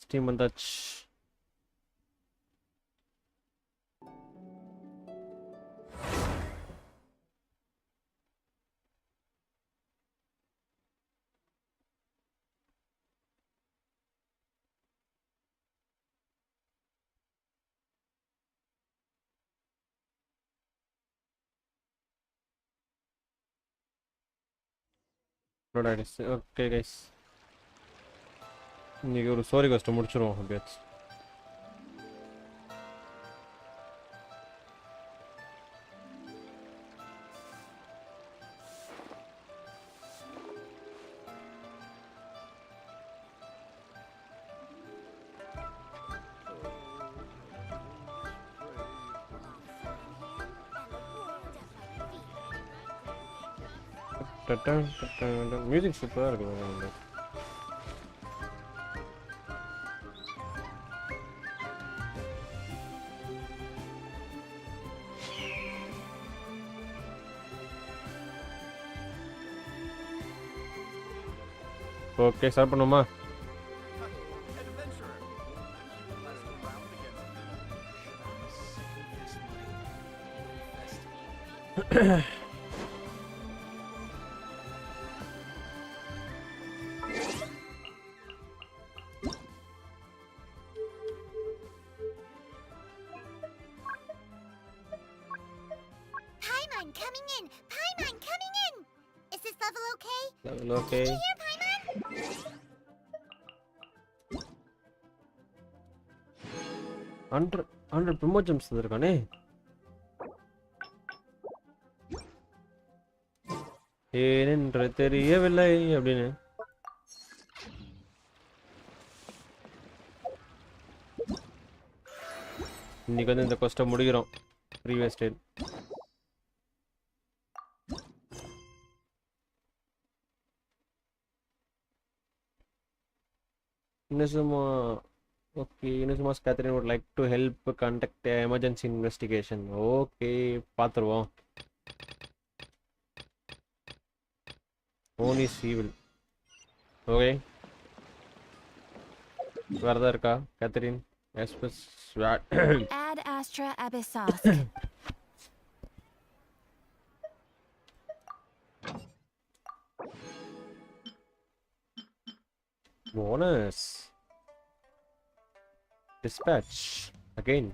Steam வந்தாச்சு. Okay guys, இன்னைக்கு ஒரு ஸ்டோரி கஷ்டம் முடிச்சிருவோம் அப்படியாச்சு. மியூசிக் சூப்பராக இருக்குது. ஓகே, ஸ்டார்ட் பண்ணுமா? Paimon coming in! Paimon coming in! Is this level okay? Level okay. Did you hear Paimon? 100 promotions இருக்கானே. ஏனென்று தெரியவில்லை அப்படின்னு. இன்னைக்கு வந்து இந்த கொஸ்ட முடிக்கிறோம். Previous date Inazuma. Okay, Inazuma's Catherine would like to help conduct an emergency investigation. Okay, பார்த்துருவோம். Own is evil. Okay. வேறதா இருக்கா Catherine? Ad Astra Abyssos. Bonus. Dispatch again.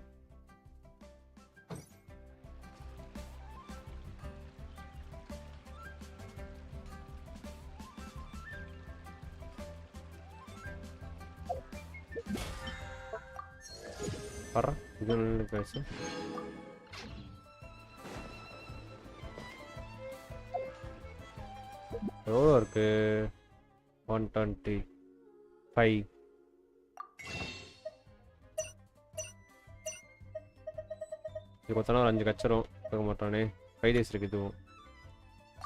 Parra, இது நல்ல பேசு. எவ்வளோ இருக்கு? 125. இது கொத்தனா ஒரு 5 கச்சரும் கேட்க மாட்டானே. 5 days இருக்கு இதுவும்.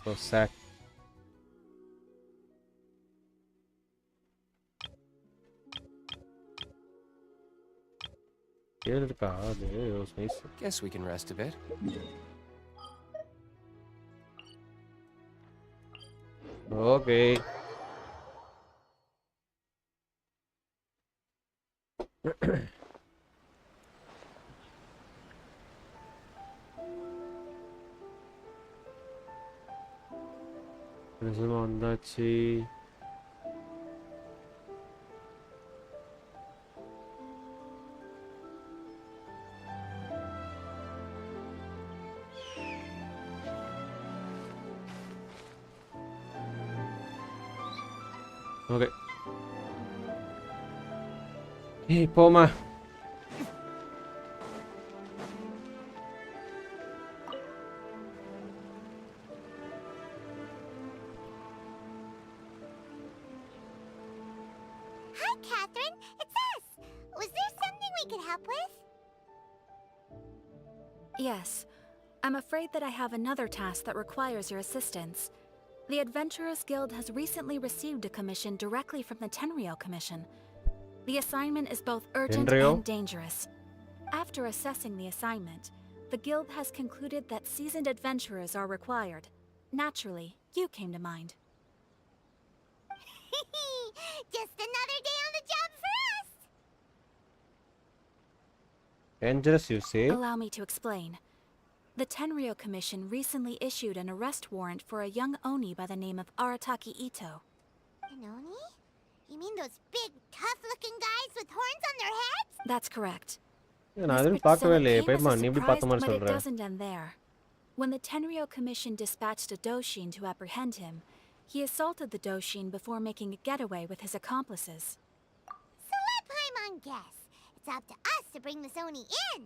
So sad. ஏழு இருக்கா? அது nice. Guess we can rest a bit. Okay. நிஜமா வந்தாச்சு. ஓகே. ஏய் போமா. Hi, Catherine. It's us. Was there something we could help with? Yes. I'm afraid that I have another task that requires your assistance. The Adventurers Guild has recently received a commission directly from the Tenryou Commission. The assignment is both urgent Tenryou? and dangerous. After assessing the assignment, the Guild has concluded that seasoned adventurers are required. Naturally, you came to mind. Just another day on the job for us. Dangerous, you say? Allow me to explain. The Tenryo Commission recently issued an arrest warrant for a young Oni by the name of Arataki Ito. An Oni? You mean those big, tough-looking guys with horns on their heads? That's correct. நான் This எதுவும் பார்க்கவே so it இல்லையே came as எப்படிமா a நீ எப்படி surprise, பார்த்த மாதிரி but it சொல்ற doesn't end there. When the Tenryo Commission dispatched a Doshin to apprehend him, he assaulted the Doshin before making a getaway with his accomplices. So let Paimon guess. It's up to us to bring this Oni in.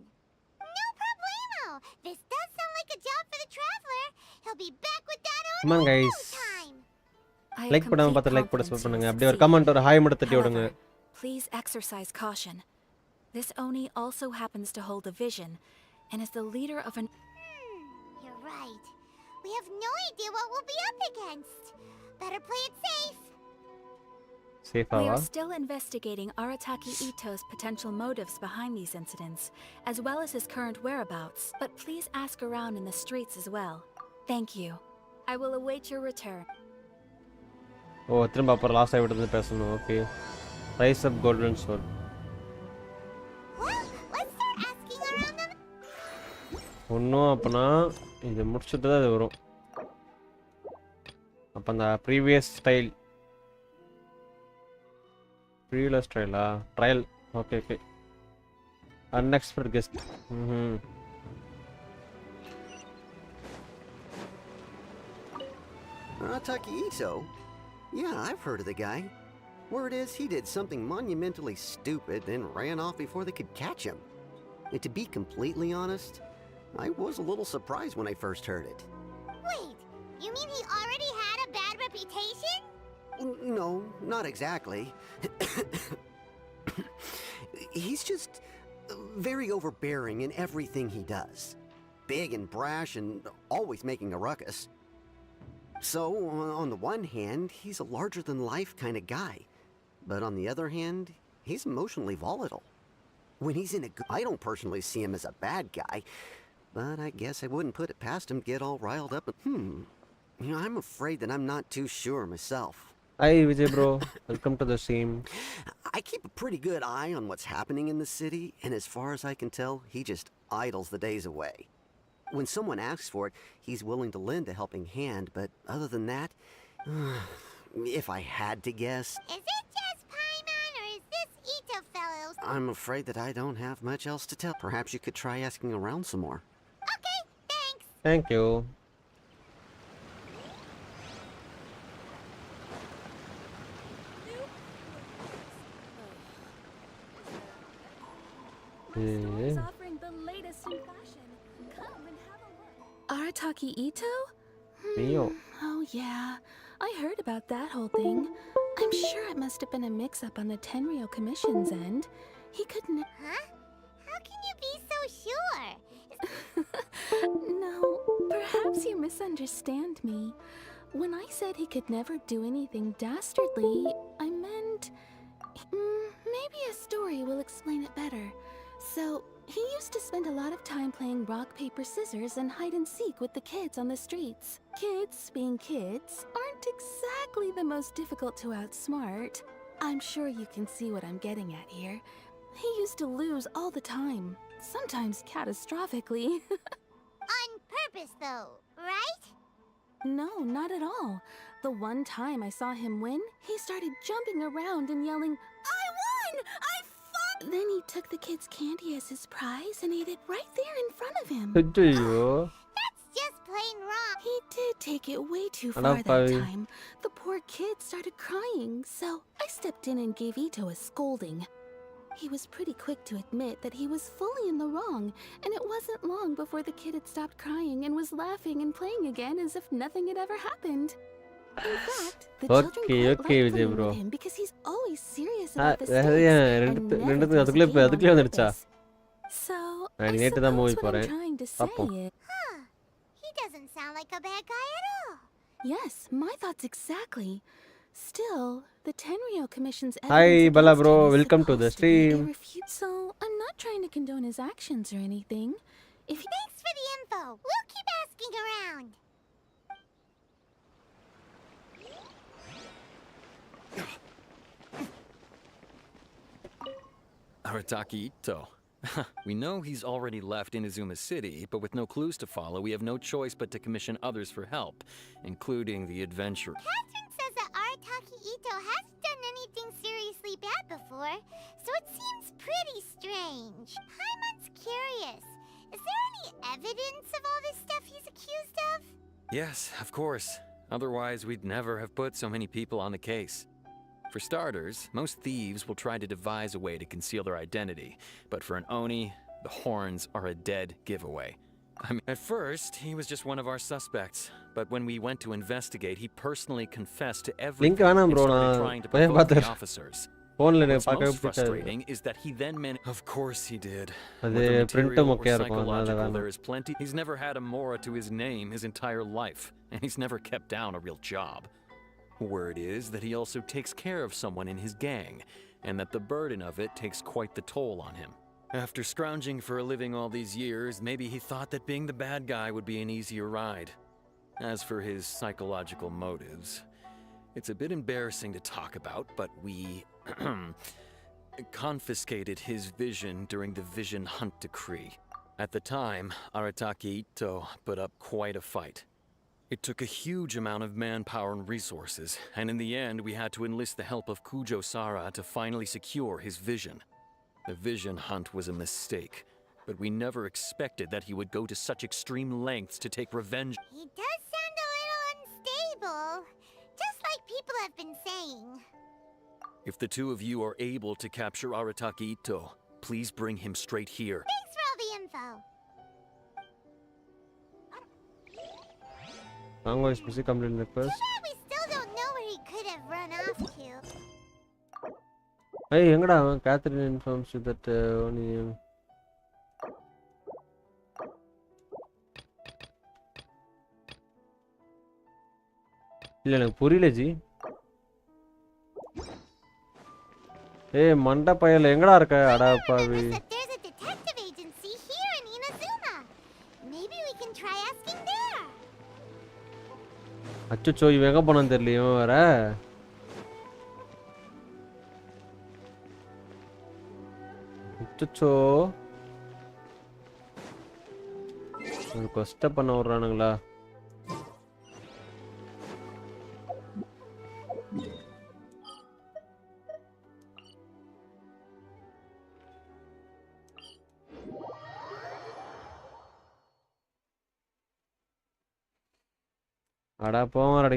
No problemo. This does sound like a job for the Traveler. He'll be back with that Oni Come on, in guys. no time. I have like பண்ணாம complete பார்த்து like போட confidence support he will பண்ணுங்க அப்படியே ஒரு succeed. Comment ஒரு hi மட்டும் தட்டி விடுங்க However, please exercise caution. This Oni also happens to hold a vision, and is the leader of an... You're right. We have no idea what we'll be up against. Better play it safe. We சேஃபாவா are still investigating Arataki Ito's potential motives behind these incidents, as well as his current whereabouts, but please ask around in the streets as well. Thank you. I will await your return. ஓ திரும்ப அப்புறம் last ஆகி விட்டு பேசணும் okay rise up golden soul Well, let's start asking around them. ஒன்றும் அப்போனா இது முடிச்சுட்டு தான் இது வரும் அப்போ அந்த ப்ரீவியஸ் ஸ்டைல் ப்ரீவியஸ் ஸ்டைலா trial okay okay unexpected guest ம் Arataki Ito? Yeah, I've heard of the guy. Word is he did something monumentally stupid and ran off before they could catch him. And to be completely honest, I was a little surprised when I first heard it. Wait, you mean he already had a bad reputation? No, not exactly. He's just very overbearing in everything he does. Big and brash and always making a ruckus. So, on the one hand, he's a larger-than-life kind of guy. But on the other hand, he's emotionally volatile. When he's in a I don't personally see him as a bad guy, but I guess I wouldn't put it past him to get all riled up. You know, I'm afraid that I'm not too sure myself. Hi Vijay bro welcome to the stream I keep a pretty good eye on what's happening in the city, and as far as I can tell, he just idles the days away. When someone asks for it, he's willing to lend a helping hand, but other than that, if I had to guess, Is it just Paimon or is this Ito fellow? I'm afraid that I don't have much else to tell. Perhaps you could try asking around some more. Okay, thanks. Thank you Offering the latest in fashion. Come and have a look. Arataki Ito? நீயோ Oh, yeah. I heard about that whole thing. I'm sure it must have been a mix-up on the Tenryo Commission's end. He couldn't... Huh? How can you be so sure? No, perhaps you misunderstand me. When I said he could never do anything dastardly, I meant... maybe a story will explain it better. So, he used to spend a lot of time playing rock, paper, scissors and hide-and-seek with the kids on the streets. Kids, being kids, aren't exactly the most difficult to outsmart. I'm sure you can see what I'm getting at here. He used to lose all the time, sometimes catastrophically. On purpose, though, right? No, not at all. The one time I saw him win, he started jumping around and yelling, "I won! I fought!" Then he took the kid's candy as his prize and ate it right there in front of him. ஐயோ That's just plain wrong. He did take it way too Hello, far that Pavi. time. The poor kid started crying, so I stepped in and gave Ito a scolding. He was pretty quick to admit that he was fully in the wrong, and it wasn't long before the kid had stopped crying and was laughing and playing again as if nothing had ever happened. In fact, the children Okay, quite okay, like Vijay playing bro. with him because he's always serious about the அது stakes ஏன் and ரெண்டு never ரெண்டு throws a அதுக்குள்ளே game on அதுக்குள்ளே வந்துடுச்சா purpose. So, நான் I நேற்று தான் மூவி suppose what I'm போகிறேன் trying to say பார்ப்போம் is... Huh. He doesn't sound like a bad guy at all. Yes, my thoughts exactly. Still, the Tenryo Commission's Hi, evidence Bala against bro. him is Welcome to the supposed to be stream. So, I'm not trying to condone his actions or anything. If he... Thanks for the info. We'll keep asking around. Arataki Ito. We know he's already left Inazuma City, but with no clues to follow, we have no choice but to commission others for help, including the adventurer. Catherine says that Arataki Ito hasn't done anything seriously bad before, so it seems pretty strange. Paimon's curious. Is there any evidence of all this stuff he's accused of? Yes, of course. Otherwise, we'd never have put so many people on the case. For starters, most thieves will try to devise a way to conceal their identity, but for an Oni, the horns are a dead giveaway. I mean, at first, he was just one of our suspects, but when we went to investigate, he personally confessed to everything and started trying to provoke the officers. What's most frustrating is that he then managed. Of course he did. Whether material or psychological, there is plenty. He's never had a Mora to his name his entire life, and he's never kept down a real job. Word is that he also takes care of someone in his gang, and that the burden of it takes quite the toll on him. After scrounging for a living all these years, maybe he thought that being the bad guy would be an easier ride. As for his psychological motives, it's a bit embarrassing to talk about, but we confiscated his vision during the Vision Hunt Decree. At the time, Arataki Ito put up quite a fight. It took a huge amount of manpower and resources, and in the end we had to enlist the help of Kujo Sara to finally secure his vision. The Vision Hunt was a mistake, but we never expected that he would go to such extreme lengths to take revenge. He does sound a little unstable, just like people have been saying. If the two of you are able to capture Arataki Ito, please bring him straight here. Thanks for all the info. Tango is busy completing the quest. We still don't know where he could have run off to. Hey, எங்கடா அவன்? Catherine informs you that only இல்ல எனக்கு புரியல G. ஏய் மண்ட பயல எங்கடா இருக்க? அடா பாவி. There's a detective agency here in Inazuma. Maybe we can try asking there. அச்சச்சோ இவன் எங்க போனான்னு தெரியல இவன் வேற. அச்சச்சோ ஒரு கொஸ்ட பண்ண விடுறானுங்களா? அடா போங்கடா.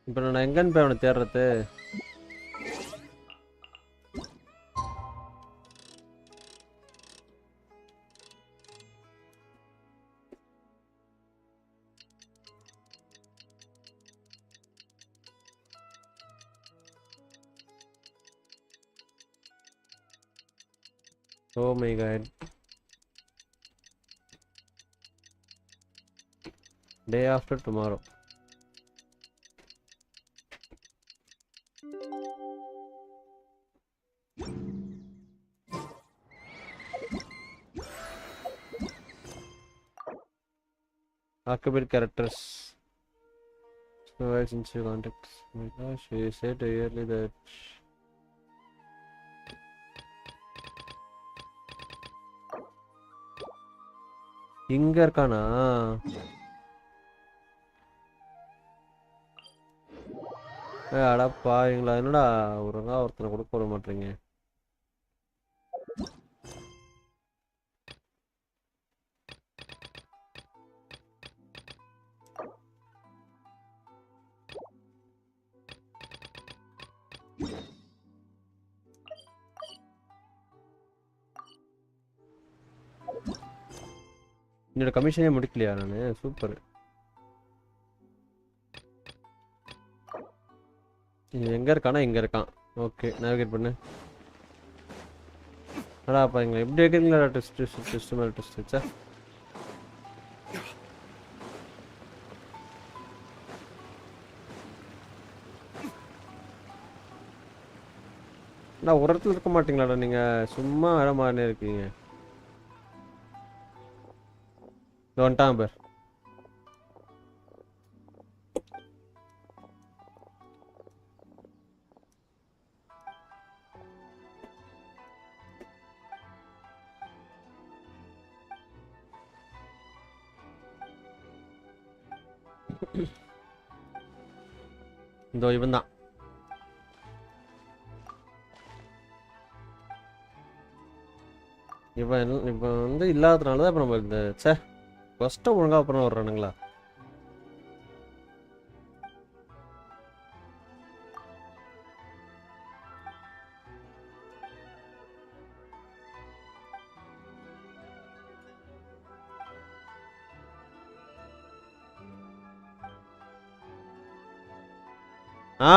இப்போ நான் எங்கன்னு போய் அவனை தேடுறது? Oh my god. Day after tomorrow. Archibald characters. Provides into context. Oh my gosh, he said earlier that. இங்க இருக்கானா? அடப்பா இங்களா என்னடா ஒருங்கா ஒருத்தனை கொடுக்க விட மாட்டீங்க. என்னோட கமிஷனே முடிக்கலையா நானு? சூப்பர். எங்க இருக்கானா? இங்க இருக்கான். ஓகே நேவிகேட் பண்ணு. அடா பாருங்களா எப்படி வைக்கிறீங்களா டெஸ்ட் மேலே டெஸ்ட் வச்சா. நான் ஒரு இடத்துல இருக்க மாட்டீங்களாடா நீங்கள், சும்மா வேற மாதிரினே இருக்கீங்க. வந்துட்டான் பேர். இதோ இவன் தான். இவன் வந்து இல்லாததுனால தான் இப்போ நம்ம இந்த ஃபஸ்ட்டு ஒழுங்காக அப்புறம் வர்றானுங்களா. ஆ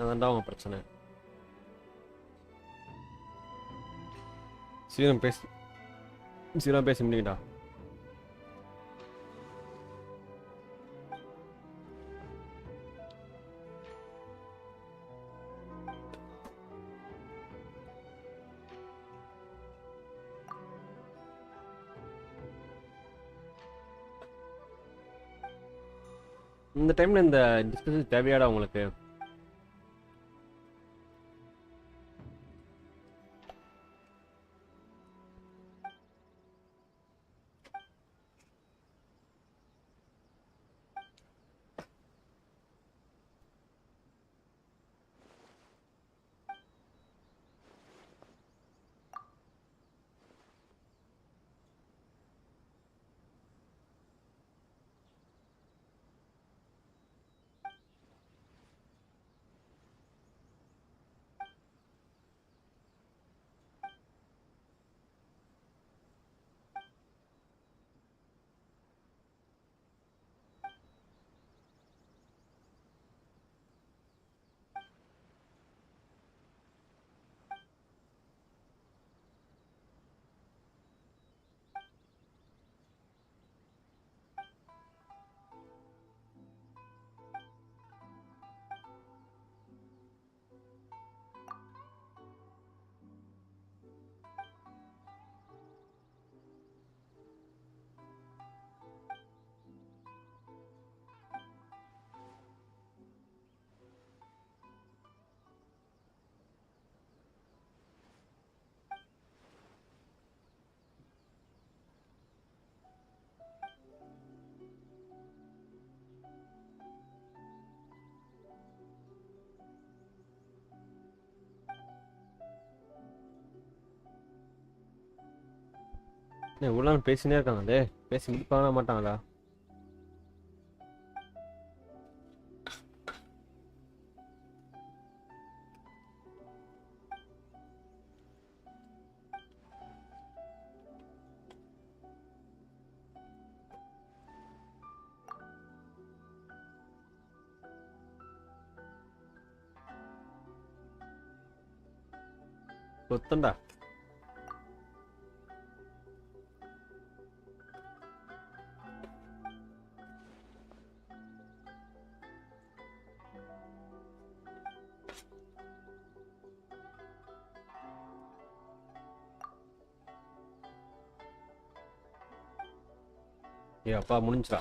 அதான்டா அவங்க பிரச்சனை. சீக்கிரம் பேசி முடிங்கடா. இந்த டைம்ல இந்த டிஸ்கஷன் தேவையாடா உங்களுக்கு? இவ்வளோ பேசினே இருக்காங்களே, பேசி முடிப்பாங்க மாட்டாங்களா? கொத்தண்டா. ஏ அப்பா முடிஞ்சா.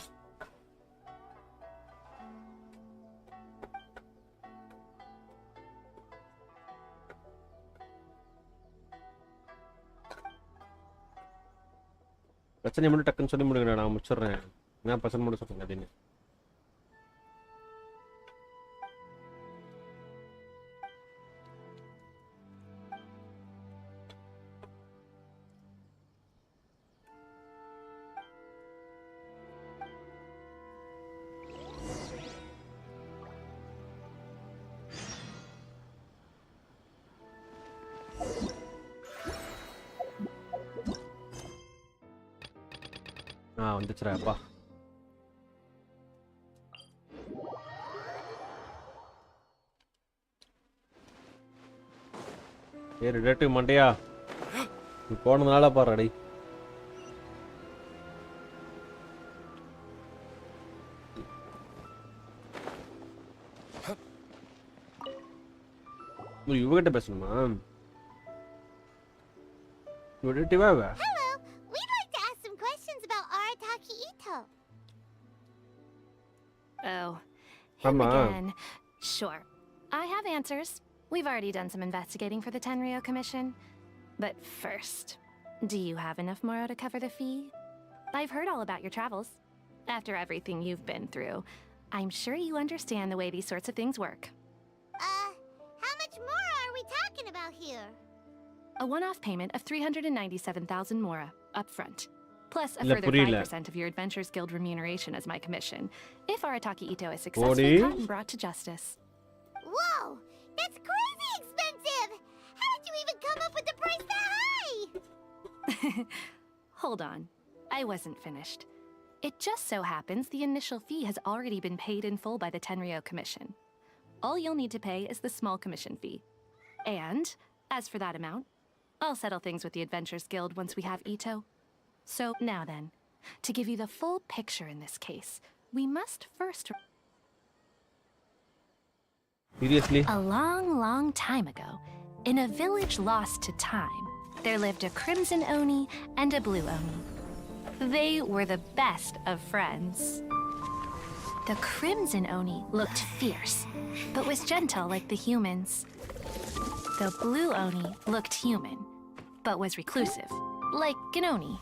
பிரச்சனை மட்டும் டக்குன்னு சொல்லி முடிங்க, நான் முடிச்சிடுறேன். என்ன பிரச்சனை மட்டும் சொல்லுங்க அப்படின்னு. வந்துச்சுடா அப்பா. ஏ ரிலேட்டிவ் மண்டையா, நீ போனதுனால பாருடா. இவகிட்ட பேசணுமா? ரிலேட்டிவா? Hello, we'd like to ask some questions about Arataki Ito. Oh, him Come on. again. Sure, I have answers. We've already done some investigating for the Tenryo Commission. But first, do you have enough Moro to cover the fee? I've heard all about your travels. After everything you've been through, I'm sure you understand the way these sorts of things work. How much more are we talking about here? A one-off payment of 397,000 Mora up front, plus a La further purila. 5% of your Adventures Guild remuneration as my commission, if Arataki Ito is successfully Forty. caught and brought to justice. Whoa, that's crazy expensive! How did you even come up with the price that high? Hold on, I wasn't finished. It just so happens the initial fee has already been paid in full by the Tenryo Commission. All you'll need to pay is the small commission fee. And, as for that amount, I'll settle things with the Adventures Guild once we have Ito. So now then, to give you the full picture in this case, we must first... Seriously? A long, long time ago, in a village lost to time, there lived a Crimson Oni and a Blue Oni. They were the best of friends. The Crimson Oni looked fierce, but was gentle like the humans. The Blue Oni looked human, but was reclusive, like an Oni.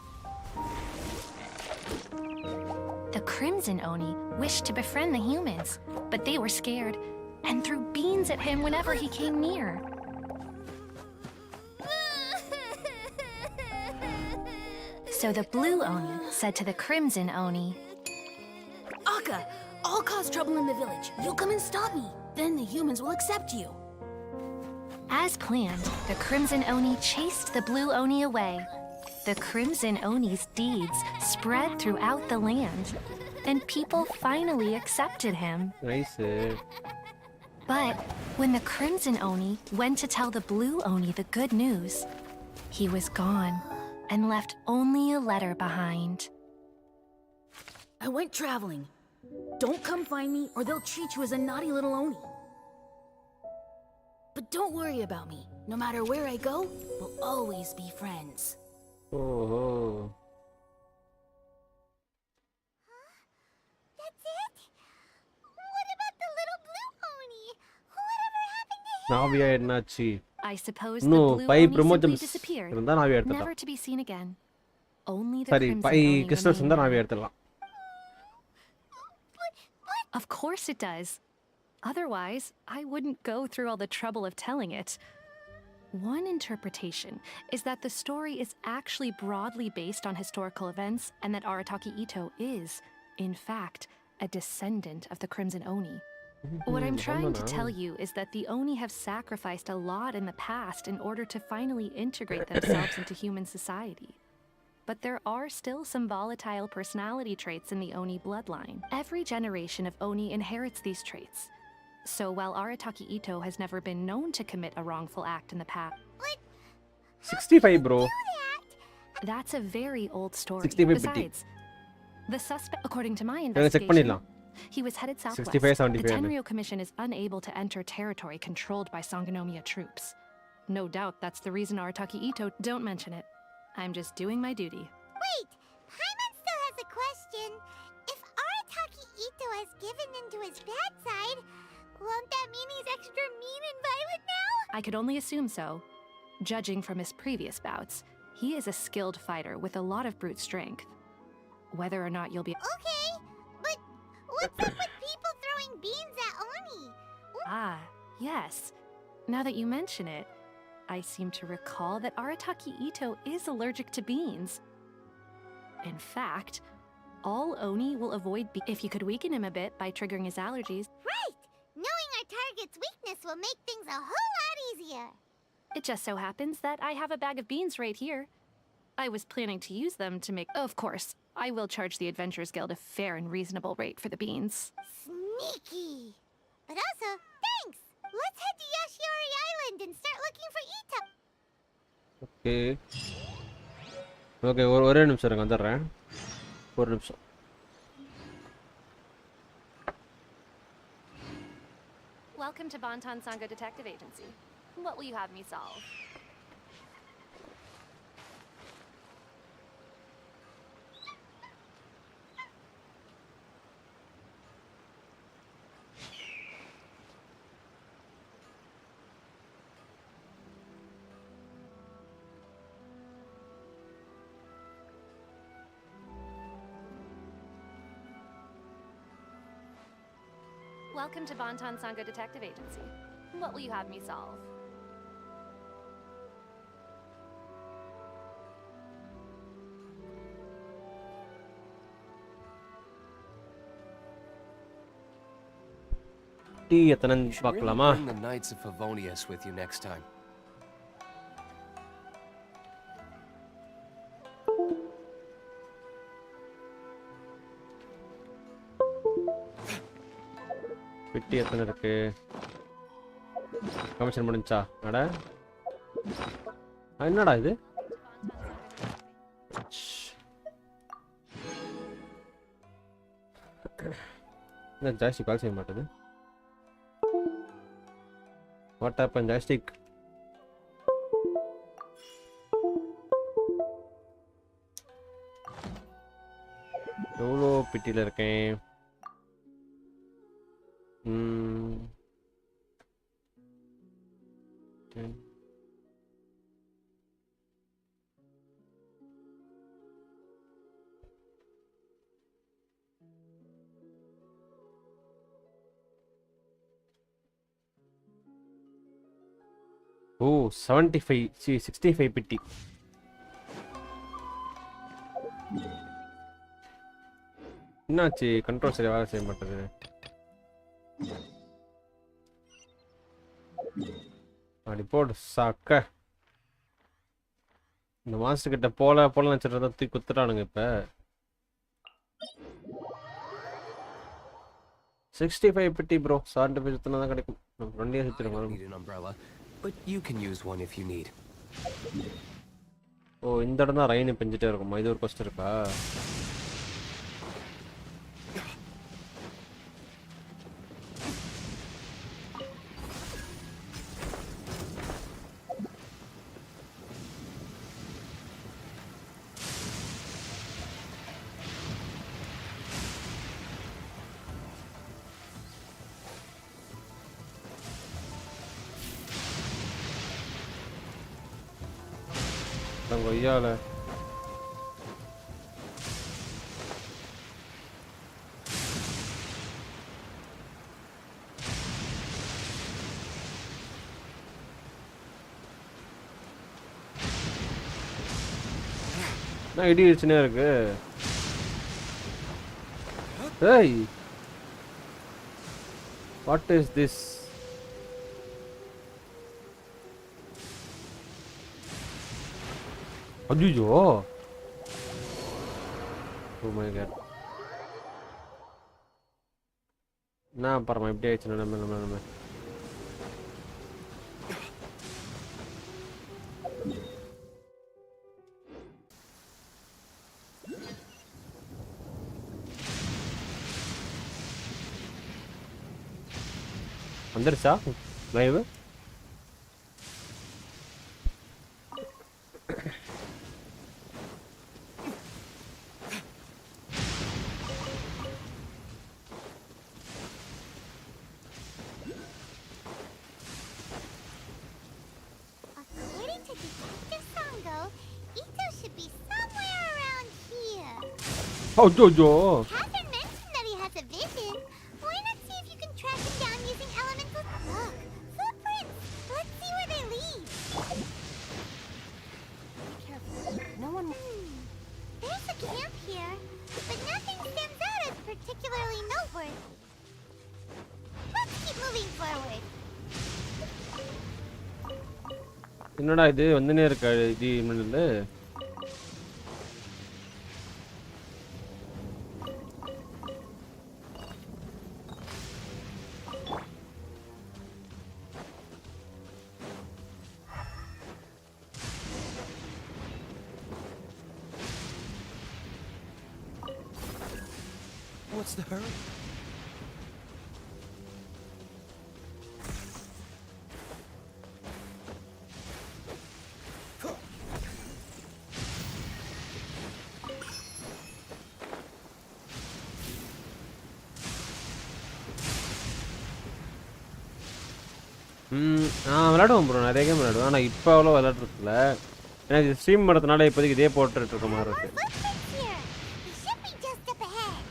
The Crimson Oni wished to befriend the humans, but they were scared and threw beans at him whenever he came near. So the Blue Oni said to the Crimson Oni, Akka, I'll cause trouble in the village. You come and stop me. Then the humans will accept you. as planned, the Crimson Oni chased the Blue Oni away. The Crimson Oni's deeds spread throughout the land, and people finally accepted him. Nice. But when the Crimson Oni went to tell the Blue Oni the good news, he was gone and left only a letter behind. I went traveling. Don't come find me or they'll treat you as a naughty little Oni. But don't worry about me. No matter where I go, we'll always be friends. Oh. That's it? What about the little Blue Oni? Whatever happened to him? Navya என்னாச்சு? I suppose No, the Blue பை Oni simply ப்ரோமோஜம்ஸ் disappeared, இருந்தா நாவியா எடுத்துடலாம். never to be seen again. Only the சரி, Crimson by Oni crystals இருந்தா remained. Navya எடுத்துடலாம். Of course it does. Otherwise, I wouldn't go through all the trouble of telling it. One interpretation is that the story is actually broadly based on historical events and that Arataki Ito is, in fact, a descendant of the Crimson Oni. What I'm trying to tell you is that the Oni have sacrificed a lot in the past in order to finally integrate themselves into human society. But there are still some volatile personality traits in the Oni bloodline. Every generation of Oni inherits these traits. So while Arataki Ito has never been known to commit a wrongful act in the past, 65 bro. that's a very old story. 65 Besides, the suspect, according to my check investigation, பண்ணிடலாம். he was headed southwest. 65, The 75 Tenryo Commission is unable to enter territory controlled by Sangonomiya troops. No doubt that's the reason Arataki Ito. Don't mention it. I'm just doing my duty. Wait, Paimon still has a question. If Arataki Ito has given into his bad side, won't that mean he's extra mean and violent now? I could only assume so. Judging from his previous bouts, he is a skilled fighter with a lot of brute strength. Whether or not you'll be. Okay, but what's up with people throwing beans at Oni? Ah, yes. Now that you mention it, I seem to recall that Arataki Ito is allergic to beans. In fact, all Oni will avoid if you could weaken him a bit by triggering his allergies. Right! Knowing our target's weakness will make things a whole lot easier. It just so happens that I have a bag of beans right here. I was planning to use them to make. Of course, I will charge the Adventurers Guild a fair and reasonable rate for the beans. Sneaky! But also, thanks! Let's head to Yashiori Island and start looking for Ito. Okay. Okay, ஒரே நிமிஷம் இருங்க வந்துடுறேன். ஒரு நிமிஷம். Welcome to Bonton Sango Detective Agency. What will you have me solve? Welcome to Bonton Sango Detective Agency. What will you have me solve? Tea எத்தனை பார்க்கலாமா? Bring the Knights of Favonius with you next time. பெட்டி எத்தனை இருக்கு? Commission முடிஞ்சா? அட என்னடா இது? இந்த ஜாஸ்தி கால் செய்ய மாட்டேது. What happen joystick? எவ்வளோ பெட்டியில் இருக்கேன்? ஓ 75 65 பெட்டி. என்னாச்சு? கண்ட்ரோல் சரியா வேலை செய்ய மாட்டேது. அப்படி போடு சாக்க. இந்த மாஸ்டர் கிட்ட போல நினைச்சிட்டு தூக்கி குத்துறானுங்க இப்ப. 65 பெட்டி ப்ரோ. 75 சுத்தினா தான் கிடைக்கும். ரெண்டே சுத்திடுங்க. Need an umbrella, but you can use one if you need. ஓ இந்த இடம் தான் ரெயின் பெஞ்சிட்டே இருக்குமா? இது ஒரு கொஸ்ட் இருக்கா? கொய்யால நான் இடி இடிச்சுனே இருக்கு. ஏய், வாட் இஸ் திஸ்? ஐயோ, ஓ மை காட். நான் பரமா இப்படி ஆயிடுச்சு. நம்ம வந்துருச்சா live? According to Detective Sango, Ito should be somewhere around here. ஐயோ, Catherine mentioned that he has a vision. Why not see if you can track him down using elemental... Look, footprints! Let's see where they lead. Be careful. No one... There's a camp here, but nothing stands out as particularly noteworthy. Let's keep moving forward. என்னடா இது வந்துனே இருக்கா இது மின்னலு? What's the hurry? விளையாடுவோம் bro, நிறைய game விளையாடுவோம். ஆனால் இப்போ அவ்வளோ விளையாடுறதுல ஏன்னா இது ஸ்ட்ரீம் பண்ணுறதுனால இப்போதைக்கு இதே போட்டுட்டு இருக்க மாதிரி இருக்கு. Footprints here. He should be just up ahead.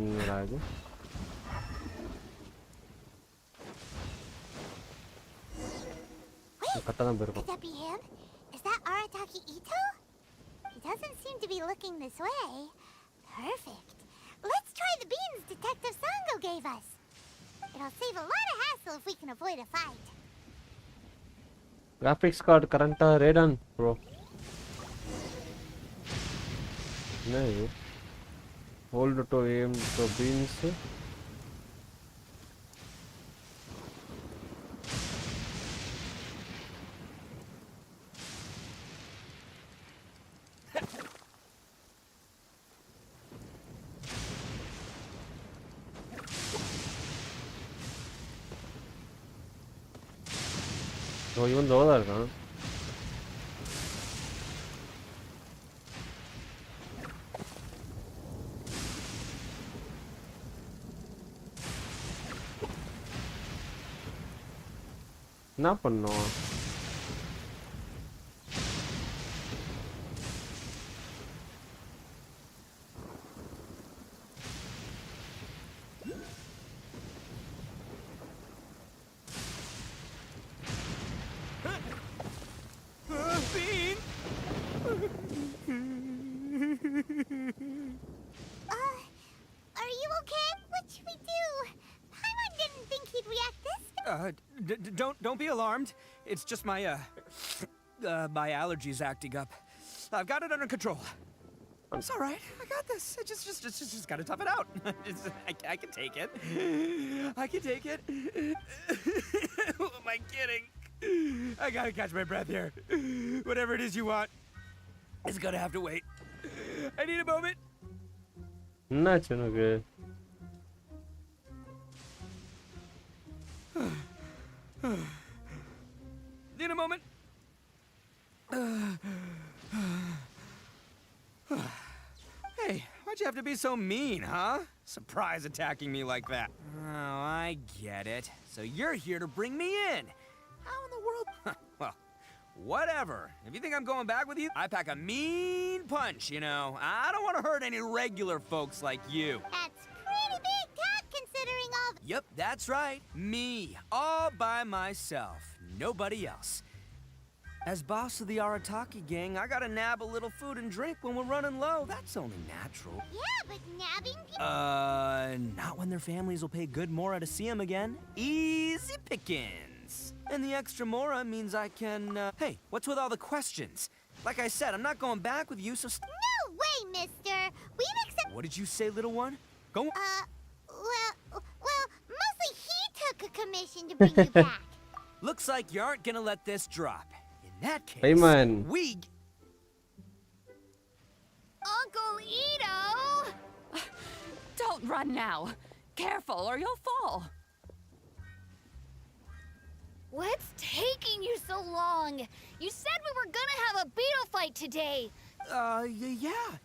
என்னடா இது? கரெக்டாக தான் போயிருக்கோம். Could that be him? Is that Arataki Ito? He doesn't seem to be looking this way. Perfect. Let's try the beans Detective Sango gave us. It'll save a lot of hassle if we can avoid a fight. Graphics card கரண்ட்டாக Radeon pro. என்ன இது? Hold to aim to beans. ஓ, இவன் தோதா இருக்கான். என்ன பண்ணோம்? Bean! Are you okay? What should we do? Paimon didn't think he'd react this. Don't be alarmed. It's just my my allergies acting up. I've got it under control. It's all right. I got this. I just gotta tough it out. I can take it. I can take it. Who am I kidding? I gotta catch my breath here. Whatever it is you want, it's gonna have to wait. I need a moment. என்னாச்சு உனக்கு? Need a moment. Hey, why'd you have to be so mean, huh? Surprise attacking me like that. Oh, I get it. So you're here to bring me in. How in the world? Well, whatever. If you think I'm going back with you, I pack a mean punch, you know. I don't want to hurt any regular folks like you. That's pretty big talk considering Yep, that's right. Me, all by myself. Nobody else. As boss of the Arataki gang, I gotta nab a little food and drink when we're running low. That's only natural. Yeah, but nabbing people... Not when their families will pay good mora to see them again. Easy pickings. And the extra mora means I can, Hey, what's with all the questions? Like I said, I'm not going back with you, so... No way, mister! We've accepted... What did you say, little one? Go... Well, mostly he took a commission to bring you back. Looks like you aren't gonna let this drop. In that case, Hey, man. we... Uncle Ito! Don't run now. Careful or you'll fall. What's taking you so long? You said we were gonna have a beetle fight today.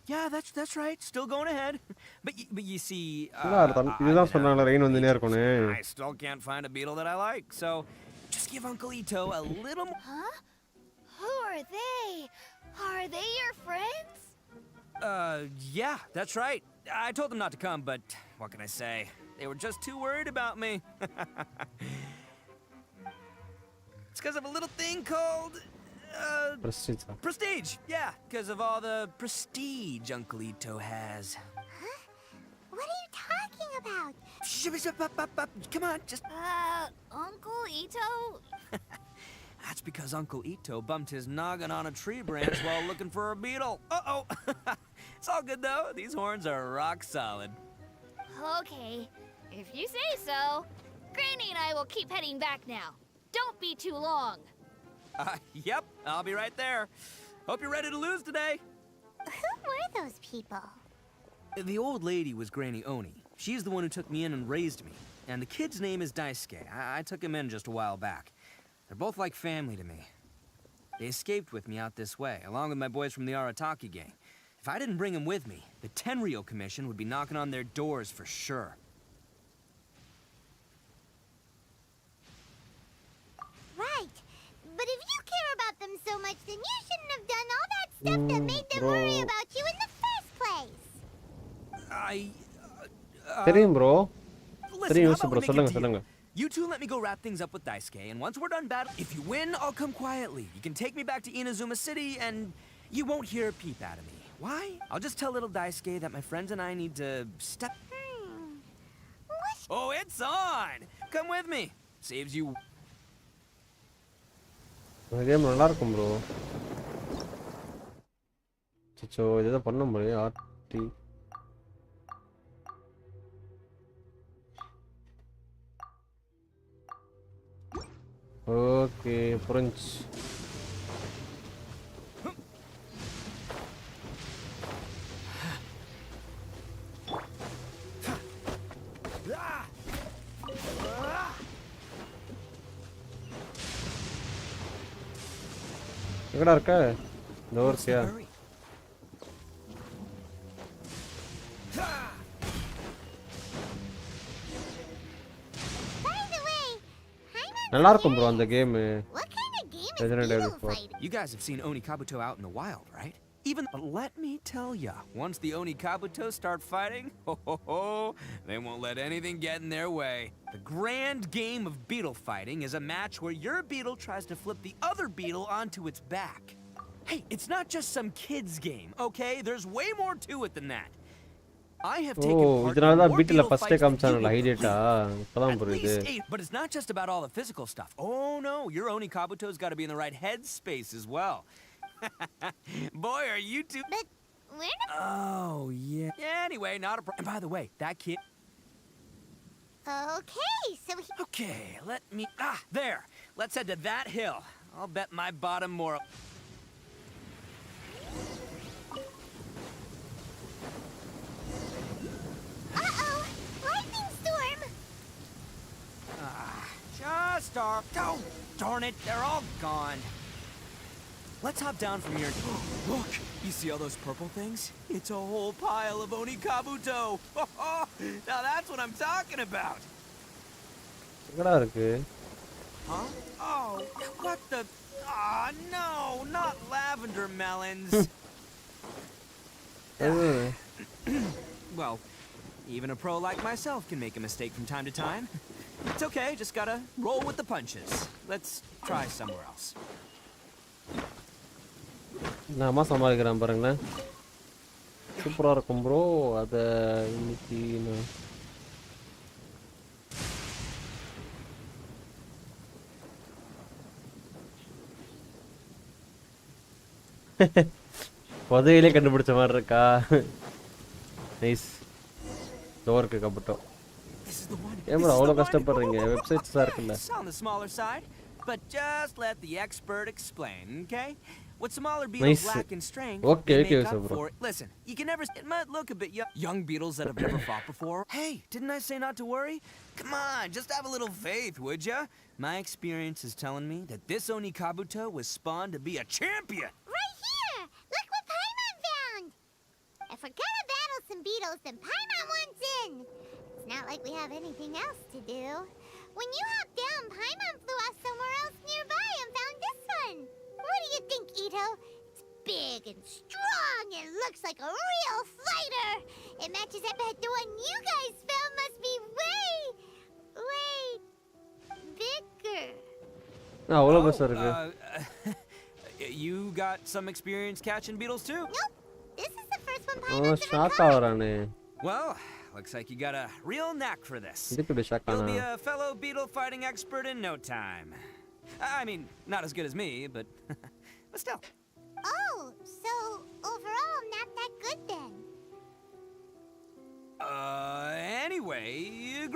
Yeah, that's right. Still going ahead. But you see, இதுதான் சொன்னாங்க rain வந்துனே இருக்கும்னு. I still can't find a beetle that I like, so just give Uncle Ito a little more... Huh? Who are they? Are they your friends? Yeah, that's right. I told them not to come, but what can I say? They were just too worried about me. It's because of a little thing called... Prestige. Prestige, yeah, because of all the prestige Uncle Ito has. Huh? What are you talking about? Come on, just... Uncle Ito? That's because Uncle Ito bumped his noggin on a tree branch while looking for a beetle. Uh-oh. It's all good, though. These horns are rock solid. Okay, if you say so. Granny and I will keep heading back now. Don't be too long. Yep, I'll be right there. Hope you're ready to lose today. Who were those people? The old lady was Granny Oni. She's the one who took me in and raised me. And the kid's name is Daisuke. I took him in just a while back. They're both like family to me. They escaped with me out this way, along with my boys from the Arataki gang. If I didn't bring them with me, the Tenryou Commission would be knocking on their doors for sure. Right. But if you care about them so much, then you shouldn't have done all that stuff that made them worry about you in the first place. தெரியும் bro. Listen, தெரியும் how about bro. we make a சொல்லுங்க deal? சொல்லுங்க. You two let me go wrap things up with Daisuke, and once we're done battle, if you win, I'll come quietly. You can take me back to Inazuma City, and you won't hear a peep out of me. Why? I'll just tell little Daisuke that my friends and I need to step... Oh, it's on! Come with me. Saves you... இந்த game நல்லா இருக்கும் bro. சச்சோ இத பண்ண முடியும் RT. Okay புரிஞ்சு. எங்கடா இருக்க? இந்த ஊர்க்கியா? நல்லா இருக்கும் bro அந்த game. What kind of game is Resident Evil beetle 4. fighting? You guys have seen Oni Kabuto out in the wild, right? Even let me tell ya, once the Oni Kabuto start fighting, they won't let anything get in their way. The grand game of beetle fighting is a match where your beetle tries to flip the other beetle onto its back. Hey, it's not just some kid's game, okay? There's way more to it than that. I have taken part இதனால in தான் more பீட்ல beetle first fights than காமிச்சானே you ஹைலைட்டா. இப்பதான் At புரியுது. least 8, but it's not just about all the physical stuff. Oh no, your Oni Kabuto's got to be in the right headspace as well. Boy, are you two... But we're not... Oh, yeah. Yeah, anyway, not a problem. And by the way, that kid... Okay, so he... Okay, let me... there. Let's head to that hill. I'll bet my bottom more... Uh-oh! Lightning storm! Just our... Oh, darn it, they're all gone. Let's hop down from here. Look, you see all those purple things? It's a whole pile of Oni Kabuto. Now that's what I'm talking about. எங்கடா இருக்கு? Huh? Oh, what the... no, not lavender melons. Well, Even a pro like myself can make a mistake from time to time. It's okay, just gotta roll with the punches. Let's try somewhere else. நாம சமாளிக்கிறேன் பாருங்களேன். சூப்பரா இருக்கும் bro. அத இன்னைக்கு புதையிலே கண்டுபிடிச்ச மாதிரி இருக்கா. Nice. டோருக்கு கப்பட்டோம். ஏமா அவ்வளோ கஷ்டப்படுறீங்க? வெப்சைட்ஸா இருக்குல்ல. On the smaller side, but just let the expert explain, okay? What smaller beetles lack in strength, okay, they make so up for it. Listen, you can never. It might look a bit young beetles that have never fought before. Hey, didn't I say not to worry? Come on, just have a little faith, would ya? My experience is telling me that this Oni Kabuto was spawned to be a champion. Right here! Look what Paimon found! If we're gonna battle some beetles, then Paimon wants in! It's not like we have anything else to do. When you hopped down, Paimon flew off somewhere else nearby and found this one. What do you think, Ito? It's big and strong and looks like a real fighter! It matches I bet the one you guys found must be way bigger. அவ்வளோ பெருசா இருக்கு. You got some experience catching beetles too? Nope. This is the first one Paimon's ever shock caught. ஆவறானே. Well, looks like you got a real knack for this. இதுக்கு இப்படி shock You'll ஆனா. be a fellow beetle fighting expert in no time. I mean, not as good as me, but still. Oh, so overall not that good then. Anyway,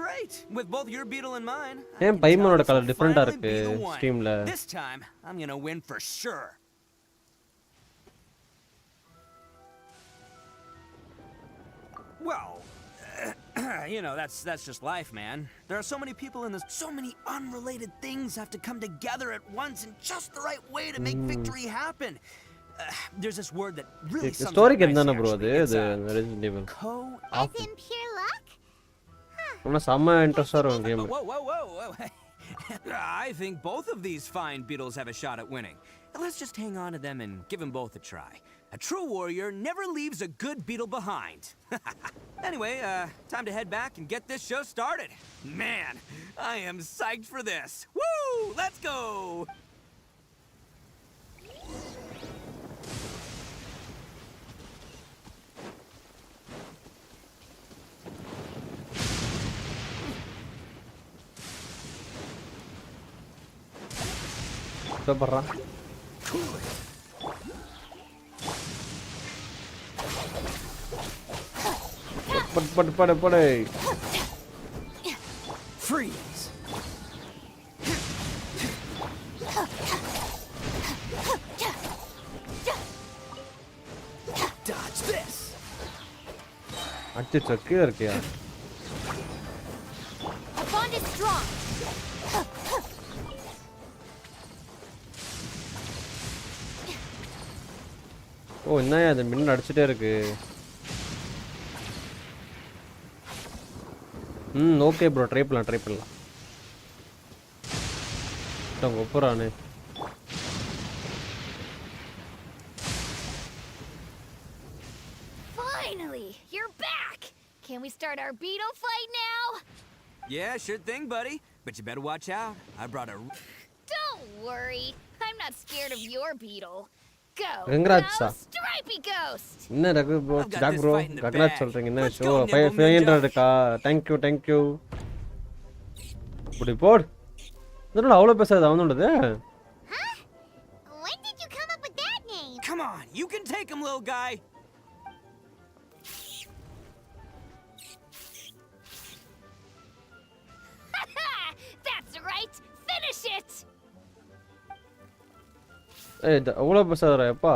great. With both your beetle and mine. ஏன் பைமனோட colour டிஃபரண்டா இருக்கு ஸ்ட்ரீம்ல? This time, I'm gonna win for sure. Well, you know, that's just life, man. There are so many people in this, so many unrelated things have to come together at once in just the right way to make victory happen. There's this word that really sums up story nicely, என்னன்னா bro actually. அது It's, resident evil. As in pure luck? ஆனா செம்ம இன்ட்ரஸ்டா இருக்கும் game. Whoa. I think both of these fine beetles have a shot at winning. Let's just hang on to them and give them both a try. A true warrior never leaves a good beetle behind. Anyway, time to head back and get this show started. Man, I am psyched for this. Woo! Let's go! சூப்பர்ரா. But Freeze! Dodge this! அச்சச்சோ கீழ இருக்கியா? Our bond is strong. ஓ என்னயா அது மின்னல் அடிச்சிட்டே இருக்கு. Okay bro try பண்ணலாம். ஒப்புறானே. Finally, you're back. Can we start our beetle fight now? Yeah, sure thing, buddy. But you better watch out. I brought a... Don't worry. I'm not scared of your beetle. Go, Congrats, go, Stripey Ghost! என்ன Raghu bro Jack bro congrats சொல்றீங்க என்ன show 500 இருக்கா? Thank you. புடி போடு. இதெல்லாம் அவ்வளவு பேசாத அவனோடது. Huh? When did you come up with that name? Come on, you can take him, little guy. That's right. Finish it. ஏய் அவ்வளவு பேசாதடா எப்பா.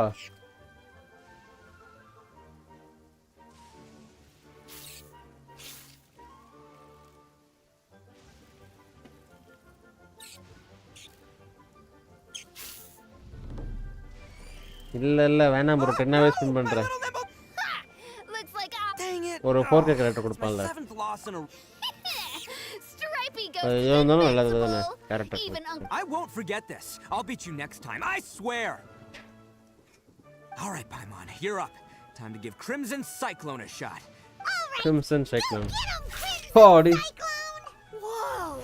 இல்ல வேணாம் ப்ரோ 10 ஹவர்ஸ் ஸ்பெண்ட் பண்றேன். Looks like ஒரு 4K கரெக்டர் கொடுப்பான்ல. Stripey Ghost. I won't forget this. I'll beat you next time. I swear. All right, Paimon, you're up. Time to give Crimson Cyclone a shot. All Crimson Cyclone. Get 'em, Crimson Oh, dude. Cyclone! Whoa!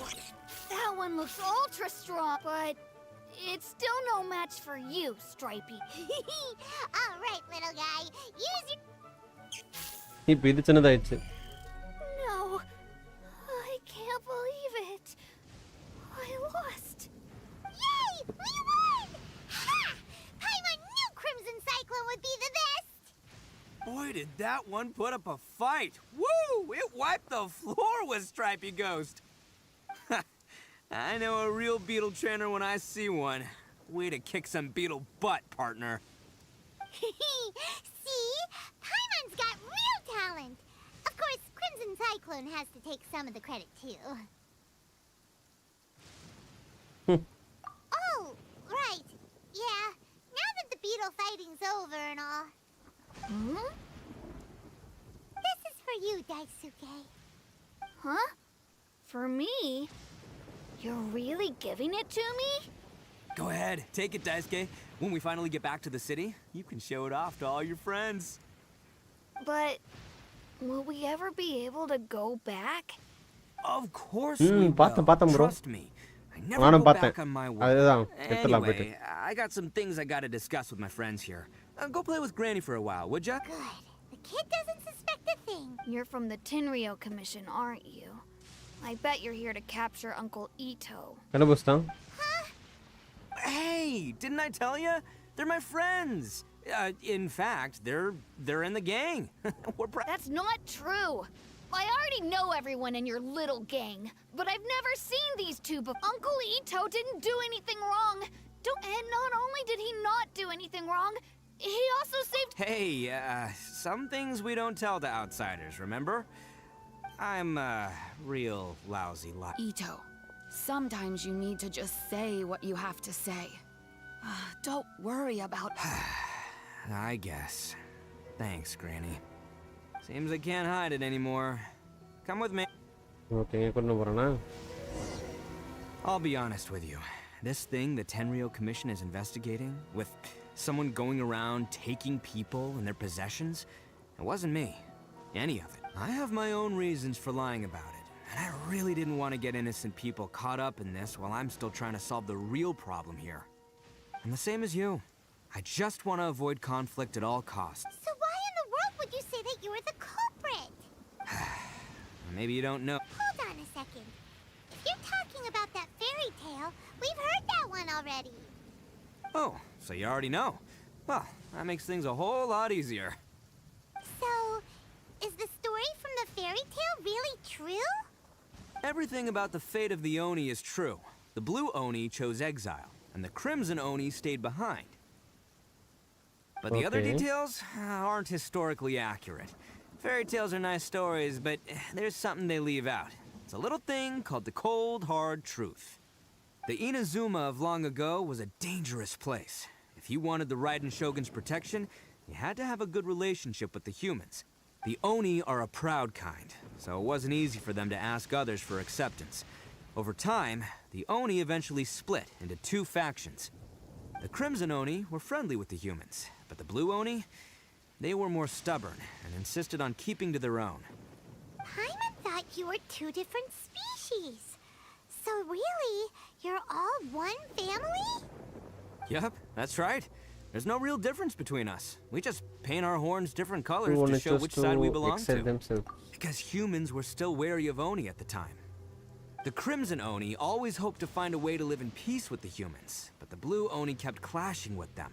That one looks ultra strong, but it's still no match for you, Stripey. All right, little guy. Use your... ഇപ്പൊ ഇത് ചിന്നതായിച്ച്. No, I can't believe it. I lost. Yay! We won! Ha! I knew Crimson Cyclone would be the best! Boy, did that one put up a fight. Woo! It wiped the floor with Stripey Ghost. I know a real beetle trainer when I see one. Way to kick some beetle butt, partner. See? Paimon's got real talent. Of course, Crimson Cyclone has to take some of the credit, too. Oh, right. Yeah, now that the beetle fighting's over and all. Hmm? This is for you, Daisuke. Huh? For me? You're really giving it to me? Go ahead, take it, Daisuke. When we finally get back to the city, you can show it off to all your friends. But will we ever be able to go back? Of course we will. பார்த்தேன் bro. Trust me. I never நானும் go பார்த்தேன். back on my word. அதுதான் எடுத்துலாம் போயிட்டு. Anyway, I got some things I gotta discuss with my friends here. Go play with Granny for a while, would ya? Good. The kid doesn't suspect a thing. You're from the Tenryo Commission, aren't you? I bet you're here to capture Uncle Ito. கண்டுபிடிச்சிட்டான். Hey, didn't I tell you? They're my friends. In fact, they're in the gang. That's not true. I already know everyone in your little gang, but I've never seen these two before. Uncle Ito didn't do anything wrong. And not only did he not do anything wrong, he also saved... Hey, some things we don't tell to outsiders, remember? I'm a real lousy lot. Ito, sometimes you need to just say what you have to say. Don't worry about... I guess. Thanks, Granny. Seems I can't hide it anymore. Come with me. Okay கொண்டு போறானா? I'll be honest with you. This thing the Tenryo Commission is investigating, with someone going around taking people and their possessions, it wasn't me. Any of it. I have my own reasons for lying about it, and I really didn't want to get innocent people caught up in this while I'm still trying to solve the real problem here. And the same as you. I just want to avoid conflict at all costs. So why in the world would you say that you were the culprit? Maybe you don't know. Hold on a second. If you're talking about that fairy tale, we've heard that one already. Oh, so you already know. Well, that makes things a whole lot easier. So, is the story from the fairy tale really true? Everything about the fate of the Oni is true. The blue Oni chose exile, and the crimson Oni stayed behind. But the other details aren't historically accurate. Fairy tales are nice stories, but there's something they leave out. It's a little thing called the cold, hard truth. The Inazuma of long ago was a dangerous place. If you wanted the Raiden Shogun's protection, you had to have a good relationship with the humans. The Oni are a proud kind, so it wasn't easy for them to ask others for acceptance. Over time, the Oni eventually split into two factions. The Crimson Oni were friendly with the humans, but the Blue Oni, they were more stubborn and insisted on keeping to their own. Paimon thought you were two different species. So really, you're all one family? Yep, that's right. There's no real difference between us. We just paint our horns different colors to show which side we belong to. Because humans were still wary of Oni at the time. The Crimson Oni always hoped to find a way to live in peace with the humans, but the Blue Oni kept clashing with them.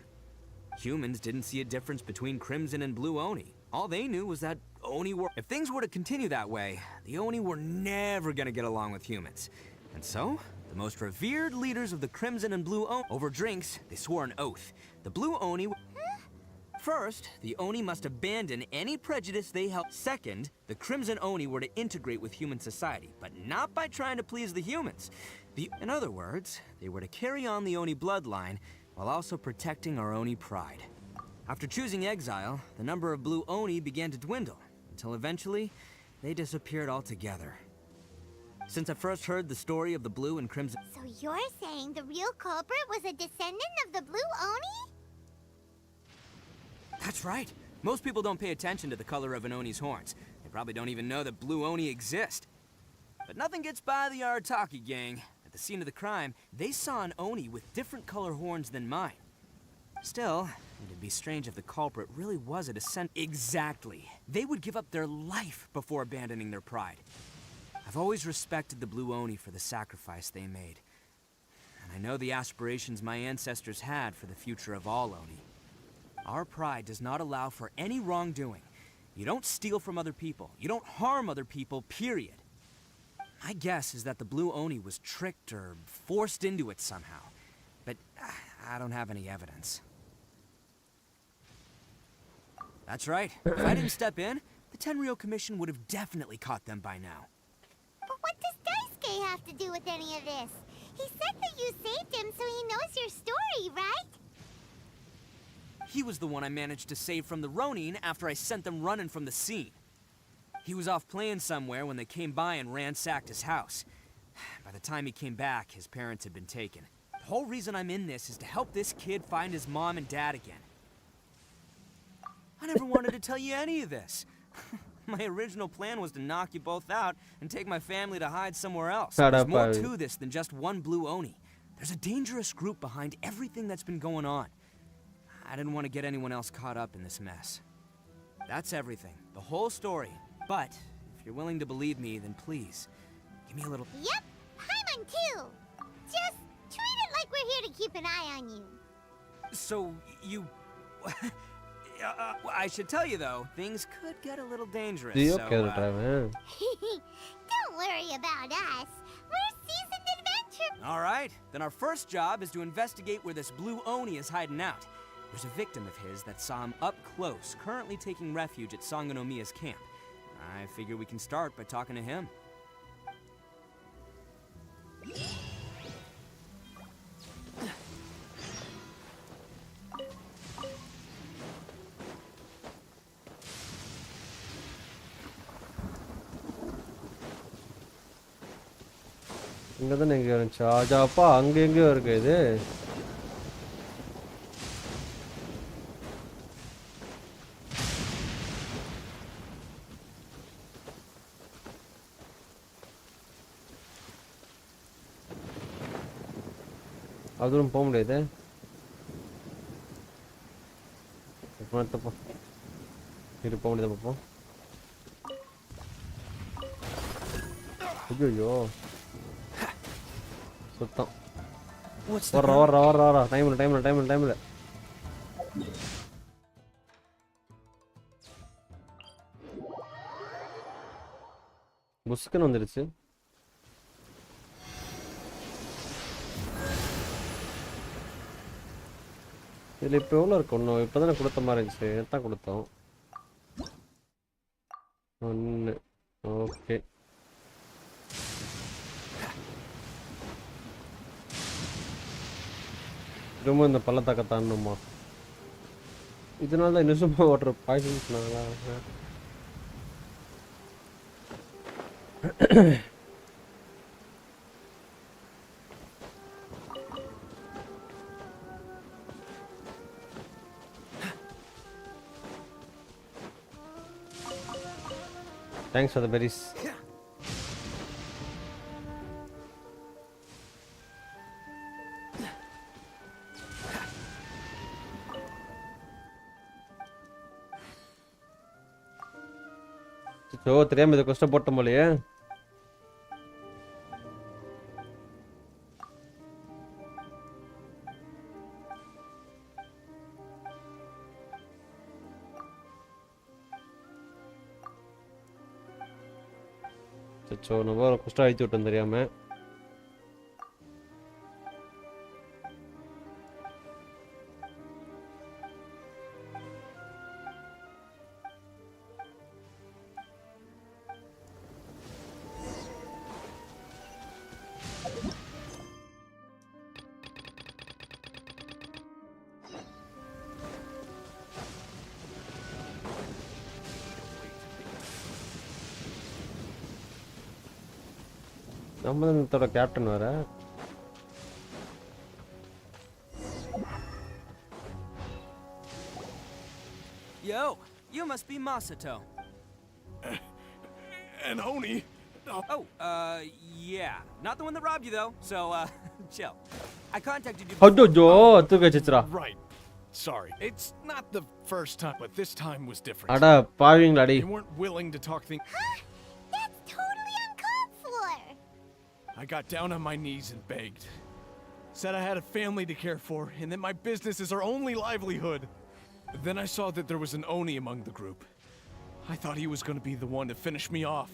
Humans didn't see a difference between Crimson and Blue Oni. All they knew was that Oni were... If things were to continue that way, the Oni were never gonna get along with humans. And so, the most revered leaders of the Crimson and Blue Oni... Over drinks, they swore an oath. The Blue Oni... First, the Oni must abandon any prejudice they held. Second, the Crimson Oni were to integrate with human society, but not by trying to please the humans. In other words, they were to carry on the Oni bloodline while also protecting our Oni pride. After choosing exile, the number of Blue Oni began to dwindle, until eventually, they disappeared altogether. Since I first heard the story of the Blue and Crimson... So you're saying the real culprit was a descendant of the Blue Oni? That's right. Most people don't pay attention to the color of an Oni's horns. They probably don't even know that blue Oni exist. But nothing gets by the Arataki gang. At the scene of the crime, they saw an Oni with different color horns than mine. Still, it'd be strange if the culprit really was a descendant. Exactly. They would give up their life before abandoning their pride. I've always respected the blue Oni for the sacrifice they made. And I know the aspirations my ancestors had for the future of all Oni. Our pride does not allow for any wrongdoing. You don't steal from other people. You don't harm other people, period. My guess is that the blue Oni was tricked or forced into it somehow. But I don't have any evidence. That's right. If I didn't step in, the Tenryou Commission would have definitely caught them by now. But what does Daisuke have to do with any of this? He said that you saved him so he knows your story, right? He was the one I managed to save from the Ronin after I sent them running from the scene. He was off playing somewhere when they came by and ransacked his house. By the time he came back, his parents had been taken. The whole reason I'm in this is to help this kid find his mom and dad again. I never wanted to tell you any of this. My original plan was to knock you both out and take my family to hide somewhere else. There's more to this than just one blue Oni. There's a dangerous group behind everything that's been going on. I didn't want to get anyone else caught up in this mess. That's everything, the whole story. But if you're willing to believe me, then please, give me a little... Yep, Paimon too. Just treat it like we're here to keep an eye on you. So, you... I should tell you, though, things could get a little dangerous, Don't worry about us. We're seasoned adventurers. All right, then our first job is to investigate where this blue Oni is hiding out. There's a victim of his that saw him up close, currently taking refuge at Sangonomiya's camp. I figure we can start by talking to him. இங்க தான் எங்க இருந்துச்சு ஆஜாப்பா அங்க எங்க இருக்கு இது அதுவும் போக முடியாது இது போக முடியாது பார்ப்போம் ஐயோ சுத்தம் வர்றா டைம்ல புஸ்கன் வந்துருச்சு இதில் இப்போ எவ்வளோ இருக்கு ஒன்றும் இப்போ தானே கொடுத்த மாதிரி இருந்துச்சு எத்தான் கொடுத்தோம் 1 ஓகே திரும்ப இந்த பள்ளத்தாக்க தாண்டணுமா இதனால தான் இன்னும் சும்மா வாட்டர் பாய்சன் சொன்னாங்களா Thanks for the berries. So, தெரியாம இத கஷ்டப்பட்ட போலயே சோ நம்ம கஷ்டம் அழித்து விட்டோம் தெரியாம நம்மளோட கேப்டன் வர Yo, must be Masato. And Oni. Oh, yeah. Not the one that robbed you, though, so, chill. I contacted you அச்சோ தூக்கச்சிரா Right. Sorry. It's not the first time, but this time was different. அட பாவிங்களாடி You weren't willing to talk things. Huh? That's totally uncalled for. I got down on my knees and begged. Said I had a family to care for, and that my business is our only livelihood. Then I saw that there was an Oni among the group. I thought he was going to be the one to finish me off.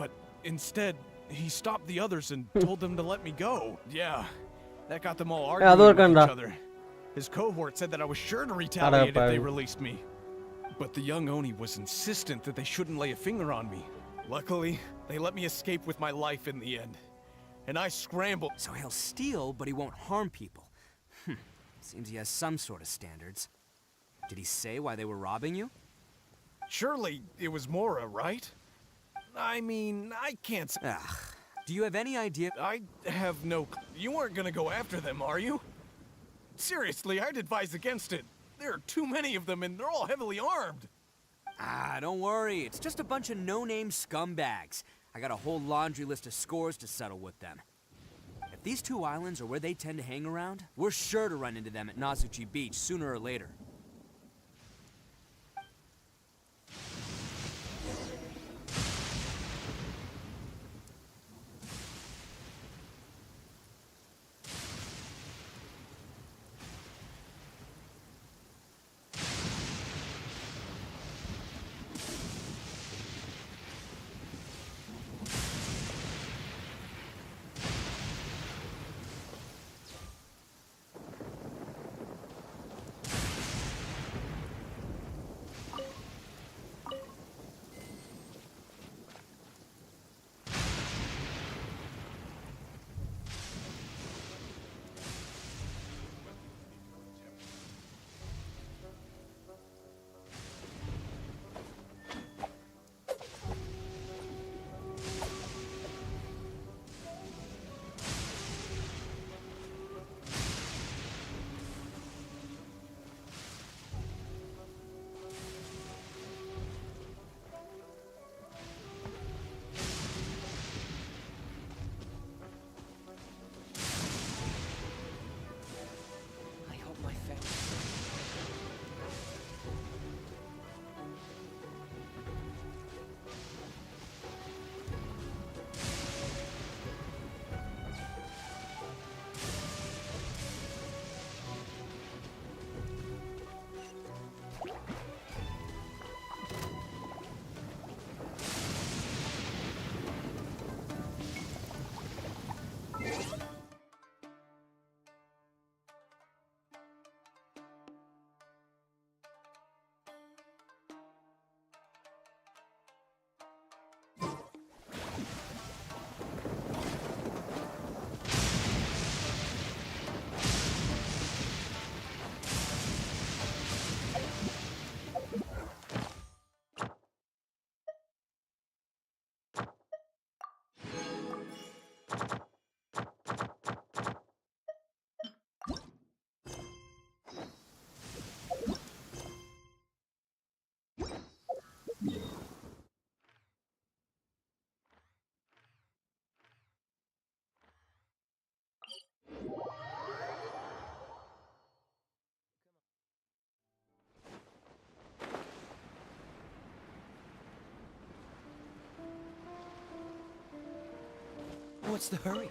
But instead, he stopped the others and told them to let me go. Yeah, that got them all arguing with each other. His cohort said that I was sure to retaliate if they released me. But the young Oni was insistent that they shouldn't lay a finger on me. Luckily, they let me escape with my life in the end. And I scrambled. So he'll steal, but he won't harm people. Seems he has some sort of standards. Did he say why they were robbing you? Surely it was Mora, right? I mean, I can't say. Ugh. Do you have any idea? I have no. You aren't gonna go after them, are you? Seriously, I'd advise against it. There are too many of them, and they're all heavily armed. Ah, don't worry. It's just a bunch of no-name scumbags. I got a whole laundry list of scores to settle with them. If these two islands are where they tend to hang around, we're sure to run into them at Nazuchi Beach sooner or later. What's the hurry?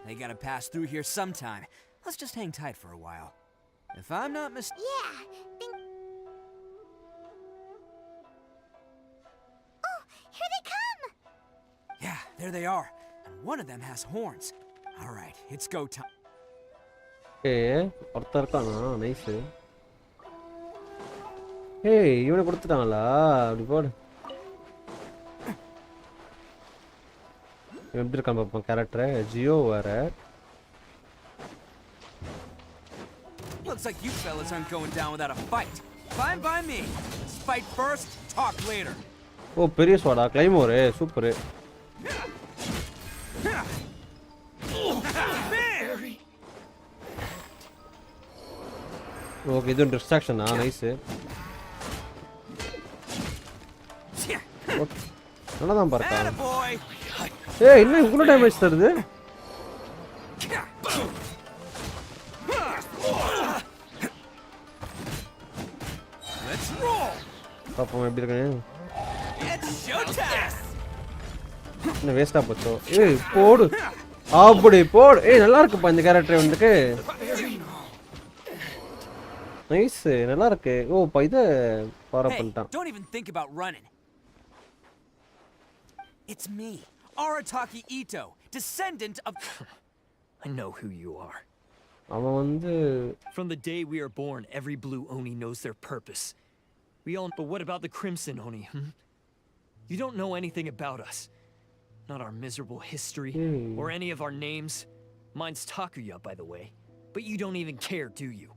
They gotta pass through here sometime. Let's just hang tight for a while. If I'm not Yeah, think... Here they come! Yeah, there they are. And one of them has horns. All right, it's go time. ஒருத்தர் இருக்கானா nice. ஏய் இவனை கொடுத்துட்டாங்களா? அப்படி போடு. எப்படி இருக்கான் பாப்போம் character. Jio வேற. Looks like you fellas aren't going down without a fight. Fine by me. Let's fight first, talk later. ஓ பெரிய ஸ்வாடா கிளைமோர் சூப்பர். ஓகே இது டிஸ்ட்ராக்ஷனா நைஸ். நல்லா தான் பார்க்கா. ஏய் இன்னும் இவ்வளோ டேமேஜ் தருது. பாப்போம் எப்படி இருக்கு. என்ன வேஸ்டா போச்சோ. ஏய் போடு அப்படி போடு. ஏய் நல்லா இருக்குப்பா இந்த கேரக்டர் வந்துக்கு. நைஸ் நல்லா இருக்கு. ஓ பா இத பார பண்ணிட்டான். Don't even think about running. It's me, Arataki Ito, descendant of I know who you are. அவன் வந்து From the day we are born, every blue Oni knows their purpose. We all but what about the Crimson Oni? You don't know anything about us. Not our miserable history or any of our names. Mine's Takuya, by the way. But you don't even care, do you?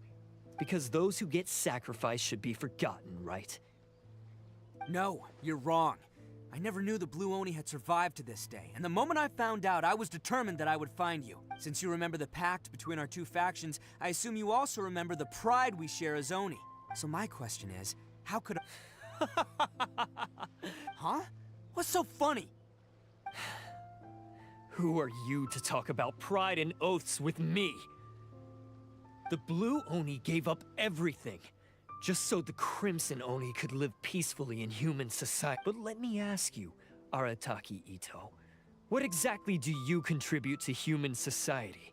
Because those who get sacrificed should be forgotten, right? No, you're wrong. I never knew the Blue Oni had survived to this day, and the moment I found out, I was determined that I would find you. Since you remember the pact between our two factions, I assume you also remember the pride we share as Oni. So my question is, how could I... Huh? What's so funny? Who are you to talk about pride and oaths with me? The Blue Oni gave up everything, just so the Crimson Oni could live peacefully in human society. But let me ask you, Arataki Ito, what exactly do you contribute to human society?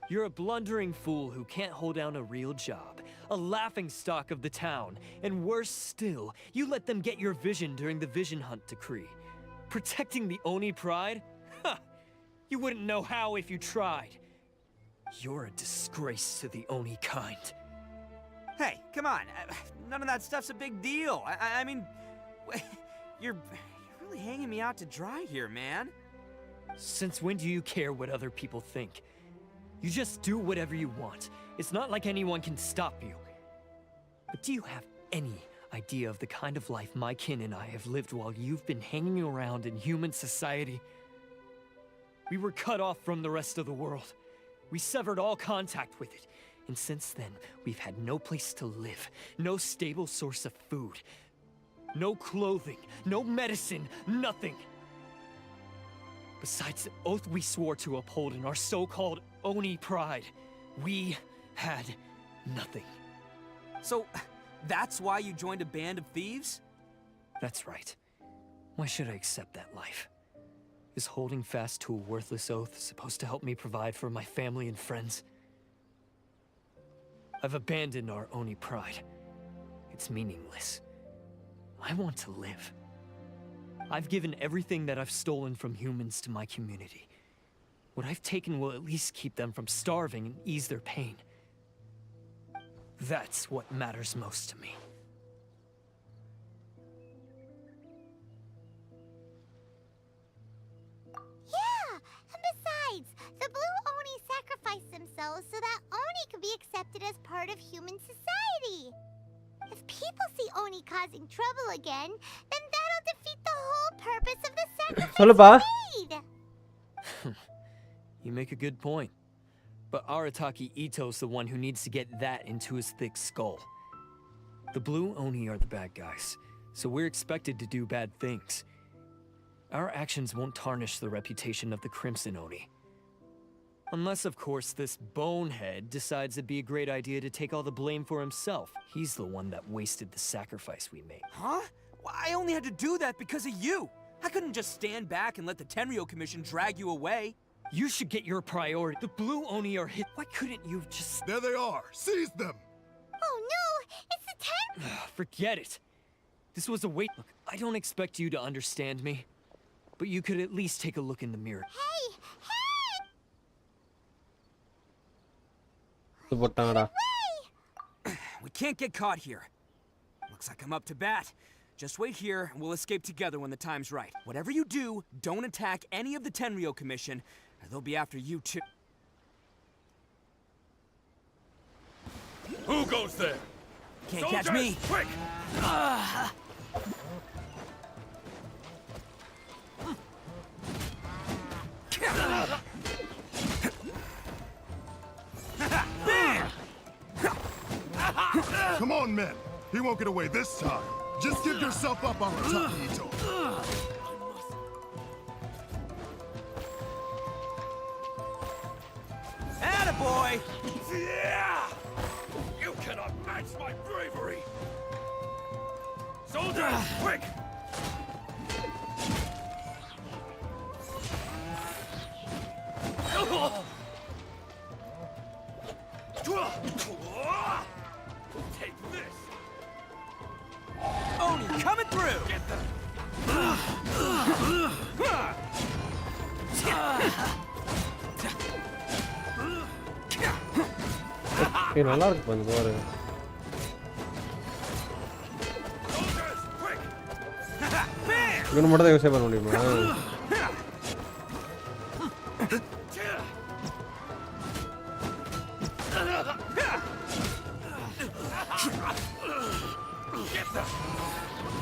You're a blundering fool who can't hold down a real job, a laughingstock of the town, and worse still, you let them get your vision during the Vision Hunt decree. Protecting the Oni pride? Ha! You wouldn't know how if you tried. You're a disgrace to the Oni kind. Hey, come on. None of that stuff's a big deal. I mean, you're really hanging me out to dry here, man. Since when do you care what other people think? You just do whatever you want. It's not like anyone can stop you. But do you have any idea of the kind of life my kin and I have lived while you've been hanging around in human society? We were cut off from the rest of the world. We severed all contact with it. And since then, we've had no place to live, no stable source of food, no clothing, no medicine, nothing. Besides the oath we swore to uphold in our so-called Oni pride, we had nothing. So, that's why you joined a band of thieves? That's right. Why should I accept that life? Is holding fast to a worthless oath supposed to help me provide for my family and friends? I've abandoned our Oni pride. It's meaningless. I want to live. I've given everything that I've stolen from humans to my community. What I've taken will at least keep them from starving and ease their pain. That's what matters most to me. Yeah, and besides, the Blue Oni sacrificed themselves so that Oni could be accepted as part of human society. If people see Oni causing trouble again, then that'll defeat the whole purpose of the சொல்லுப்பா. sacrifice made. You make a good point. But Arataki Ito's the one who needs to get that into his thick skull. The Blue Oni are the bad guys, so we're expected to do bad things. Our actions won't tarnish the reputation of the Crimson Oni. Unless, of course, this bonehead decides it'd be a great idea to take all the blame for himself. He's the one that wasted the sacrifice we made. Huh? Well, I only had to do that because of you. I couldn't just stand back and let the Tenryo Commission drag you away. You should get your priority. The Blue Oni are hit. Why couldn't you just... There they are. Seize them. Oh no, it's the Forget it. This was a wait. Look, I don't expect you to understand me, but you could at least take a look in the mirror. Hey! Hey! போட்டாங்கடா. We can't get caught here. Looks like I'm up to bat. Just wait here, and we'll escape together when the time's right. Whatever you do, don't attack any of the Tenryo Commission, or they'll be after you too. Who goes there? Can't catch me. Quick! Come on, men. He won't get away this time. Just give yourself up, Arataki Ito. Attaboy! Yeah! You cannot match my bravery! Soldiers, quick! Take this! Oni coming through! Get them! ஏய் நல்லா இருக்கு பாரு பாரு. Soldiers, quick! இவனை மட்டும் தான் use பண்ண முடியுமா?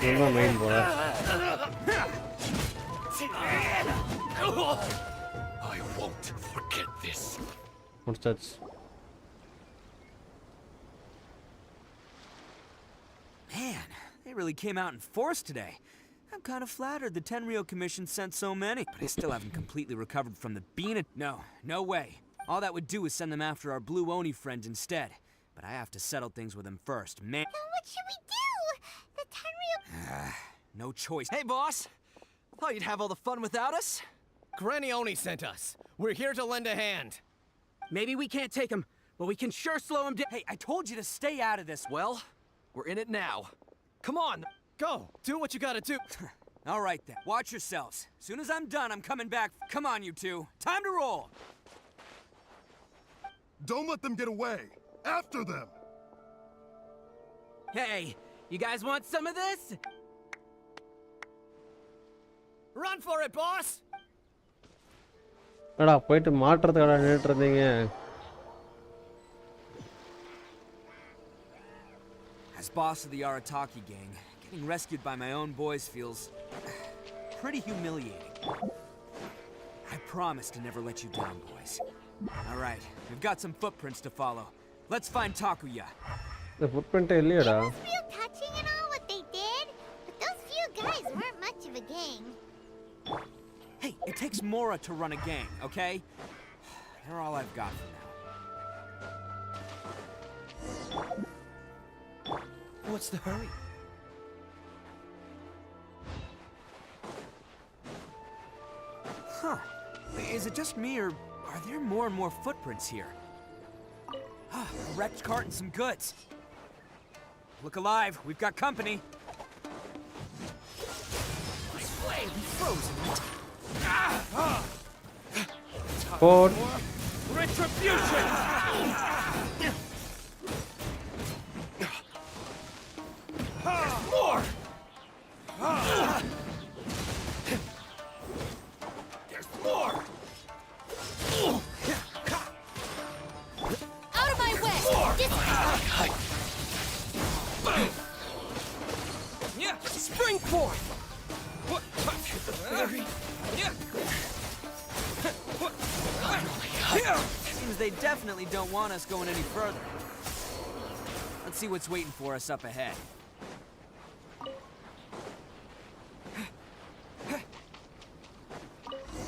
இதுதான் மெயின் போல. I won't forget this. முடிச்சாச்சு. Man, they really came out in force today. I'm kind of flattered the Tenryo Commission sent so many, but I still haven't completely recovered from the bean. No way. All that would do is send them after our Blue Oni friend instead. But I have to settle things with him first. Man, Then what should we do? The Tenryo... no choice. Hey, boss! Thought you'd have all the fun without us? Granny Oni sent us. We're here to lend a hand. Maybe we can't take him, but we can sure slow him down. Hey, I told you to stay out of this. Well, we're in it now. Come on! Go, do what you gotta do. All right then, watch yourselves. As soon as I'm done, I'm coming back. Come on, you two. Time to roll. Don't let them get away. After them. Hey, you guys want some of this? Run for it, boss! அடா போயிட்டு மாற்றத்துக்கடா நின்னுட்டு இருந்தீங்க. As boss of the Arataki gang, getting rescued by my own boys feels pretty humiliating. I promise to never let you down, boys. All right, we've got some footprints to follow. Let's find Takuya. இந்த footprint இல்லையடா. It was real touching and all what they did, but those few guys weren't much of a gang. Hey, it takes Mora to run a gang, okay? They're all I've got for now. What's the hurry? Huh. Is it just me, or are there more and more footprints here? A wrecked cart and some goods. Look alive, we've got company. My flame frozen. Forward. Retribution! More! There's more! Out of my way! Yeah, spring forth! Seems they definitely don't want us going any further. Let's see what's waiting for us up ahead.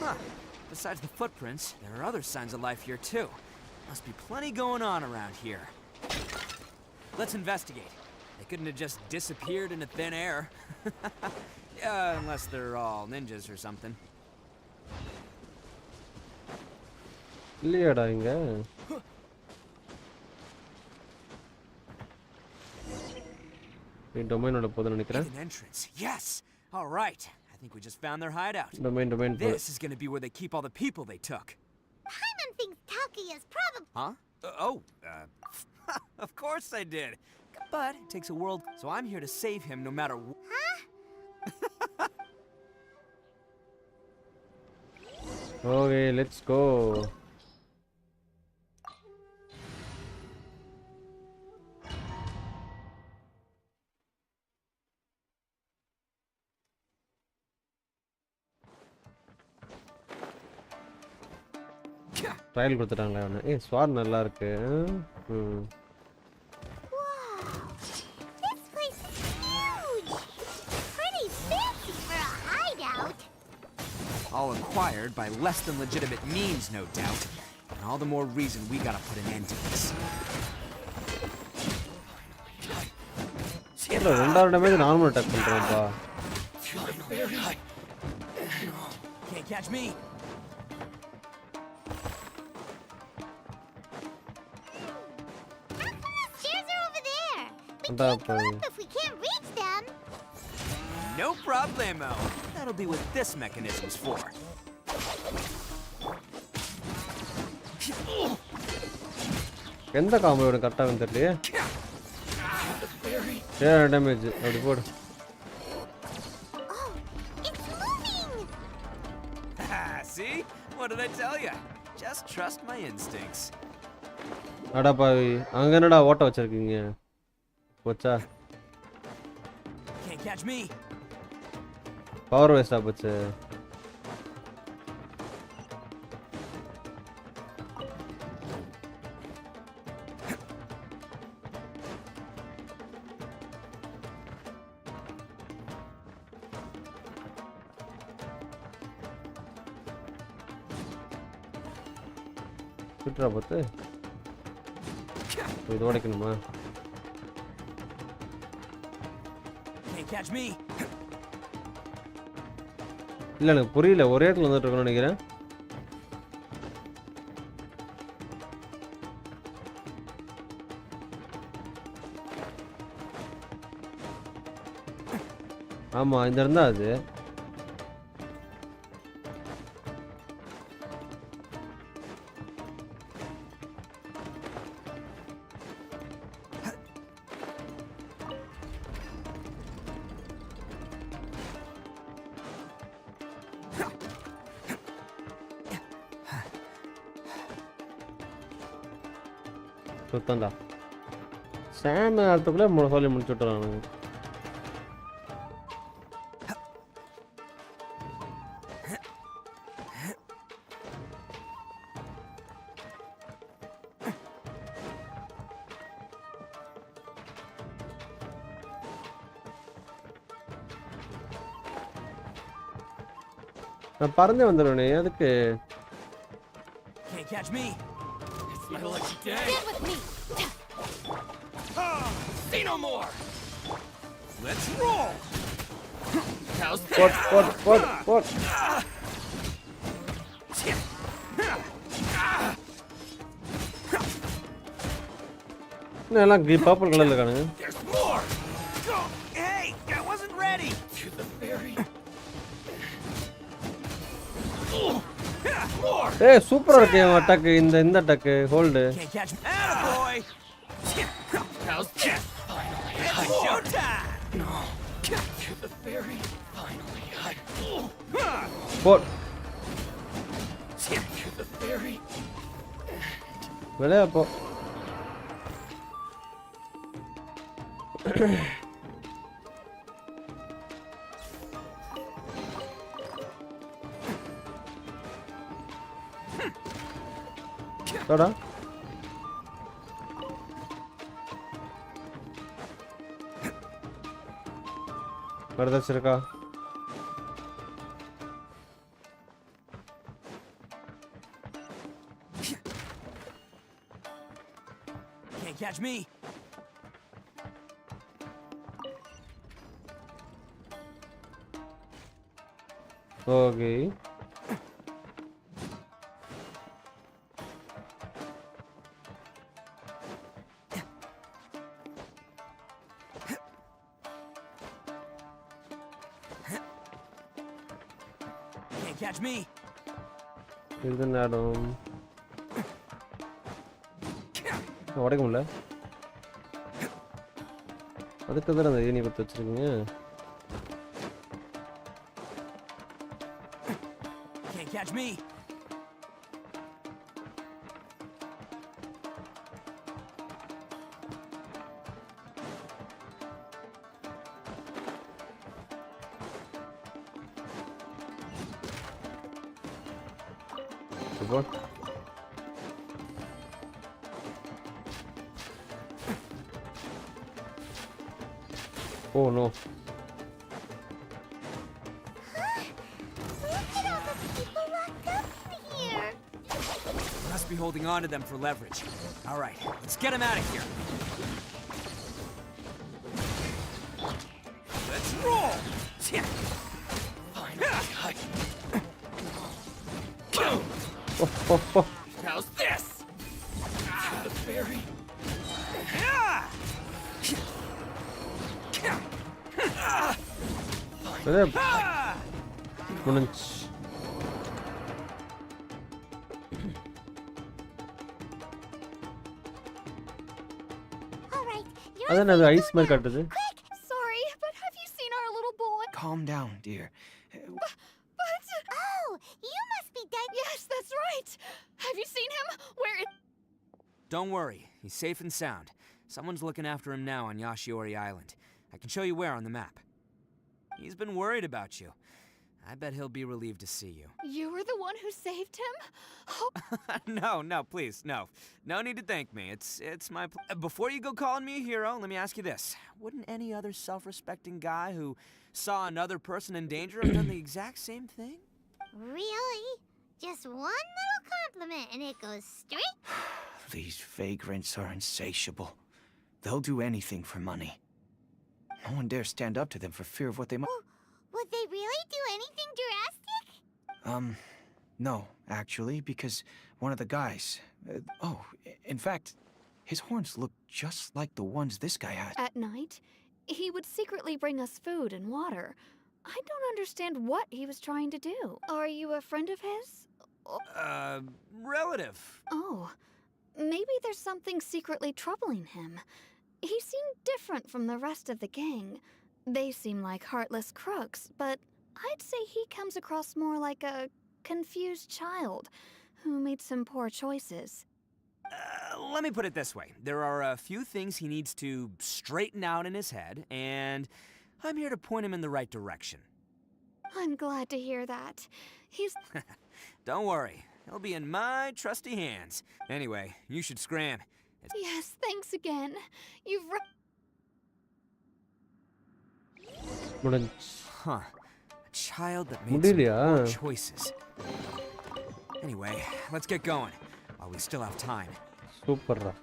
Huh. Besides the footprints, there are other signs of life here too. Must be plenty going on around here. Let's investigate. They couldn't have just disappeared into thin air. Unless they're all ninjas or something. இல்லையாடா இங்க. நீ டொமைனோட போதுன்னு நினைக்கிறேன். Hidden entrance. Yes. All right. I think we just found their hideout. Domain This is going to be where they keep all the people they took. Paimon thinks Taki is probably. Huh? Of course I did. But it takes a world, so I'm here to save him no matter Huh? Okay, let's go. Trial கொடுத்துட்டாங்களே அவனு. ஸ்வார் நல்லா இருக்கு. Wow. This place is huge. Pretty fancy for a hideout. all acquired by less than legitimate means, no doubt. And all the more reason we gotta put an end to this. ரெண்டாவது damage normal attack பண்றான்ப்பா. Can't catch me. Stairs are over there. We Anda can't go pa. up if we can't reach them. No problemo. That'll be what this mechanism's for. எந்த combo இவனுக்கு கரெக்டாக வந்து தெரியலையே. Damage அப்படி போடு. Oh, it's moving. See? What did I tell you? Just trust my instincts. அடா பாவி, அங்க என்னடா ஓட்ட வச்சிருக்கீங்க? போச்சா? Can't catch me. பவர் வேஸ்டா போச்சு. சுற்றுலா பார்த்து இது உடைக்கணுமா? Can't catch me. இல்லை எனக்கு புரியல, ஒரே இடத்துல வந்துட்டு இருக்கணும்னு நினைக்கிறேன். ஆமா இந்த இருந்தா அது சுத்தம்டா. சாம் நேரத்துக்குள்ளே சொல்லி முடிச்சு விட்டுறானுங்க. நான் பறந்தே வந்துடுவேனே எதுக்கு? Can't catch me. It's my lucky day. Stand with me. See no more. Let's roll. How's What? எல்லாம் பர்பிள் கலர்ல இருக்கானுங்க. There's more. Hey, I wasn't ready. To the ferry. More. ஏய் சூப்பரா இருக்கு அட்டாக். இந்த attack hold. Can't catch me. Attaboy. How's this? It's showtime. No. To the ferry. Finally. Boat. To the ferry. வெளிய போ. Tada. Where's the Can't catch me. Okay. Can't catch me. இதுதான் இடம். உடைக்க முடியல. அதுக்கு தான் அந்த ஏணி பற்றி வச்சிருக்கீங்க. Can't catch me. Good. Oh no. Look at all the people locked up here. Must be holding on to them for leverage. All right, let's get him out of here. Let's roll. Fine. Oh. How's this? The fairy. முடிஞ்சு. All right, you're அதான் அது ice மாதிரி காட்டுது. quick. Sorry, but have you seen our little boy? Calm down, dear. But Oh, you must be dead. yes, that's right. Have you seen him? Where is... Don't worry, he's safe and sound. Someone's looking after him now on Yashiori Island. I can show you where on the map. He's been worried about you. I bet he'll be relieved to see you. You were the one who saved him? Oh, No, please, no. No need to thank me. It's my... Before you go calling me a hero, let me ask you this. Wouldn't any other self-respecting guy who saw another person in danger have done the exact same thing? Really? Just one little compliment and it goes straight. These vagrants are insatiable. They'll do anything for money. No one dares stand up to them for fear of what they might... Would they really do anything drastic? No, actually, because one of the guys... in fact, his horns look just like the ones this guy has. at night, he would secretly bring us food and water. I don't understand what he was trying to do. Are you a friend of his? Relative. Oh, maybe there's something secretly troubling him. He seemed different from the rest of the gang. They seem like heartless crooks, but I'd say he comes across more like a confused child who made some poor choices. Let me put it this way. There are a few things he needs to straighten out in his head, and I'm here to point him in the right direction. I'm glad to hear that. He's... Don't worry. He'll be in my trusty hands. Anyway, you should scram. Yes, thanks again. You've... முடிஞ்சு. Huh. A child that made some முடியலையா? poor choices. Anyway, let's get going while we still have time. சூப்பர்ரா.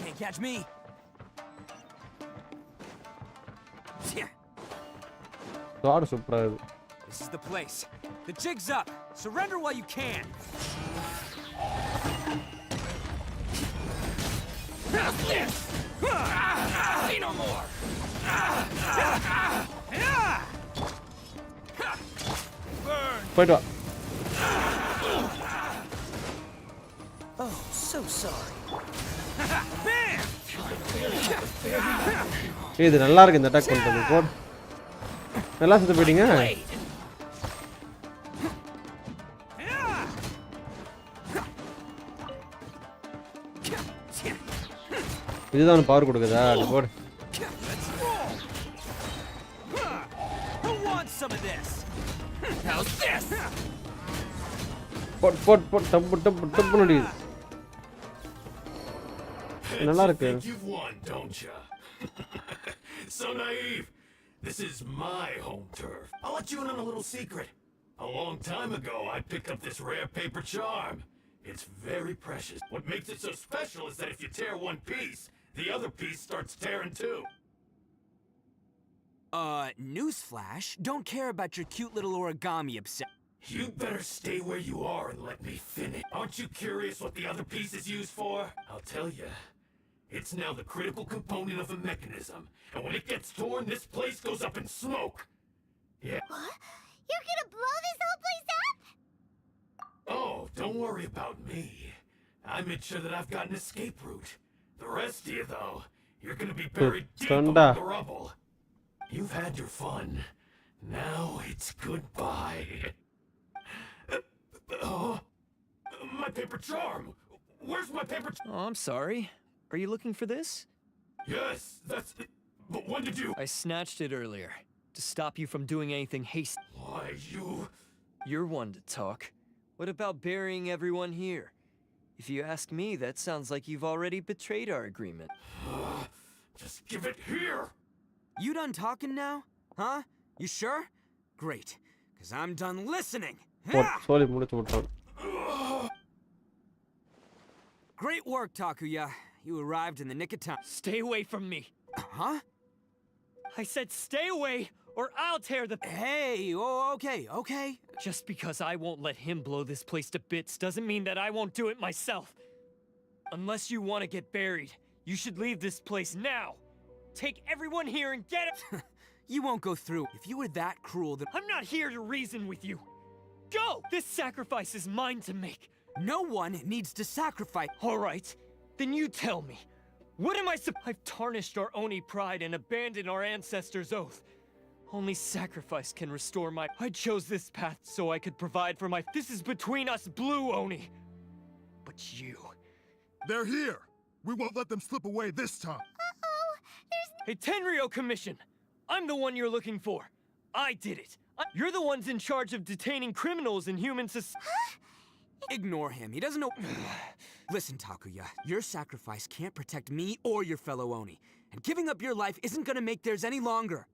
Can't catch me. Car சூப்பரா இருக்கு. This is the place. The jig's up. Surrender while you can. This. Say no more. Burn. போய்ட்டு வா. Oh, so sorry. Bam! இது நல்லா இருக்கு இந்த attack பண்றது. போடு. நல்லா சுத்த போயிட்டீங்க. இதுதான் பவர் கொடுக்குதா? போடு. போட் டப்பு டப்பு டப்பு நடிக்குது. நல்லா இருக்கு. You've won, don't ya? So naive. This is my home turf. I'll let you in on a little secret. A long time ago, I picked up this rare paper charm. It's very precious. What makes it so special is that if you tear one piece, the other piece starts tearing too. Newsflash, don't care about your cute little origami obsession. You'd better stay where you are and let me finish. Aren't you curious what the other piece is used for? I'll tell you. It's now the critical component of a mechanism, and when it gets torn, this place goes up in smoke. Yeah. What? You're gonna blow this whole place up? Oh, don't worry about me. I made sure that I've got an escape route. The rest of you, though, you're gonna be buried deep among the rubble. You've had your fun. Now it's goodbye. My paper charm! Where's my paper charm? Oh, I'm sorry. Are you looking for this? Yes, that's it. But when did you? I snatched it earlier, to stop you from doing anything hasty. Why, you... You're one to talk. What about burying everyone here? If you ask me, that sounds like you've already betrayed our agreement. Just give it here! You done talking now? Huh? You sure? Great, because I'm done listening. Sorry, முடிச்சு விட்டான். Great work, Takuya. You arrived in the nick of time. Stay away from me. Huh? I said stay away, or I'll tear the... Hey, oh, okay. Just because I won't let him blow this place to bits doesn't mean that I won't do it myself. Unless you want to get buried, you should leave this place now. Take everyone here and get it. You won't go through. If you were that cruel, then... I'm not here to reason with you. Go! This sacrifice is mine to make. No one needs to sacrifice. All right, then you tell me. What am I I've tarnished our Oni pride and abandoned our ancestors' oath. Only sacrifice can restore my... I chose this path so I could provide for my... This is between us blue Oni. But you... They're here. We won't let them slip away this time. Uh-oh, there's... Hey, Tenryo Commission! I'm the one you're looking for. I did it. You're the ones in charge of detaining criminals in human society. Ignore him. He doesn't know... Listen, Takuya. Your sacrifice can't protect me or your fellow Oni. And giving up your life isn't gonna make theirs any longer.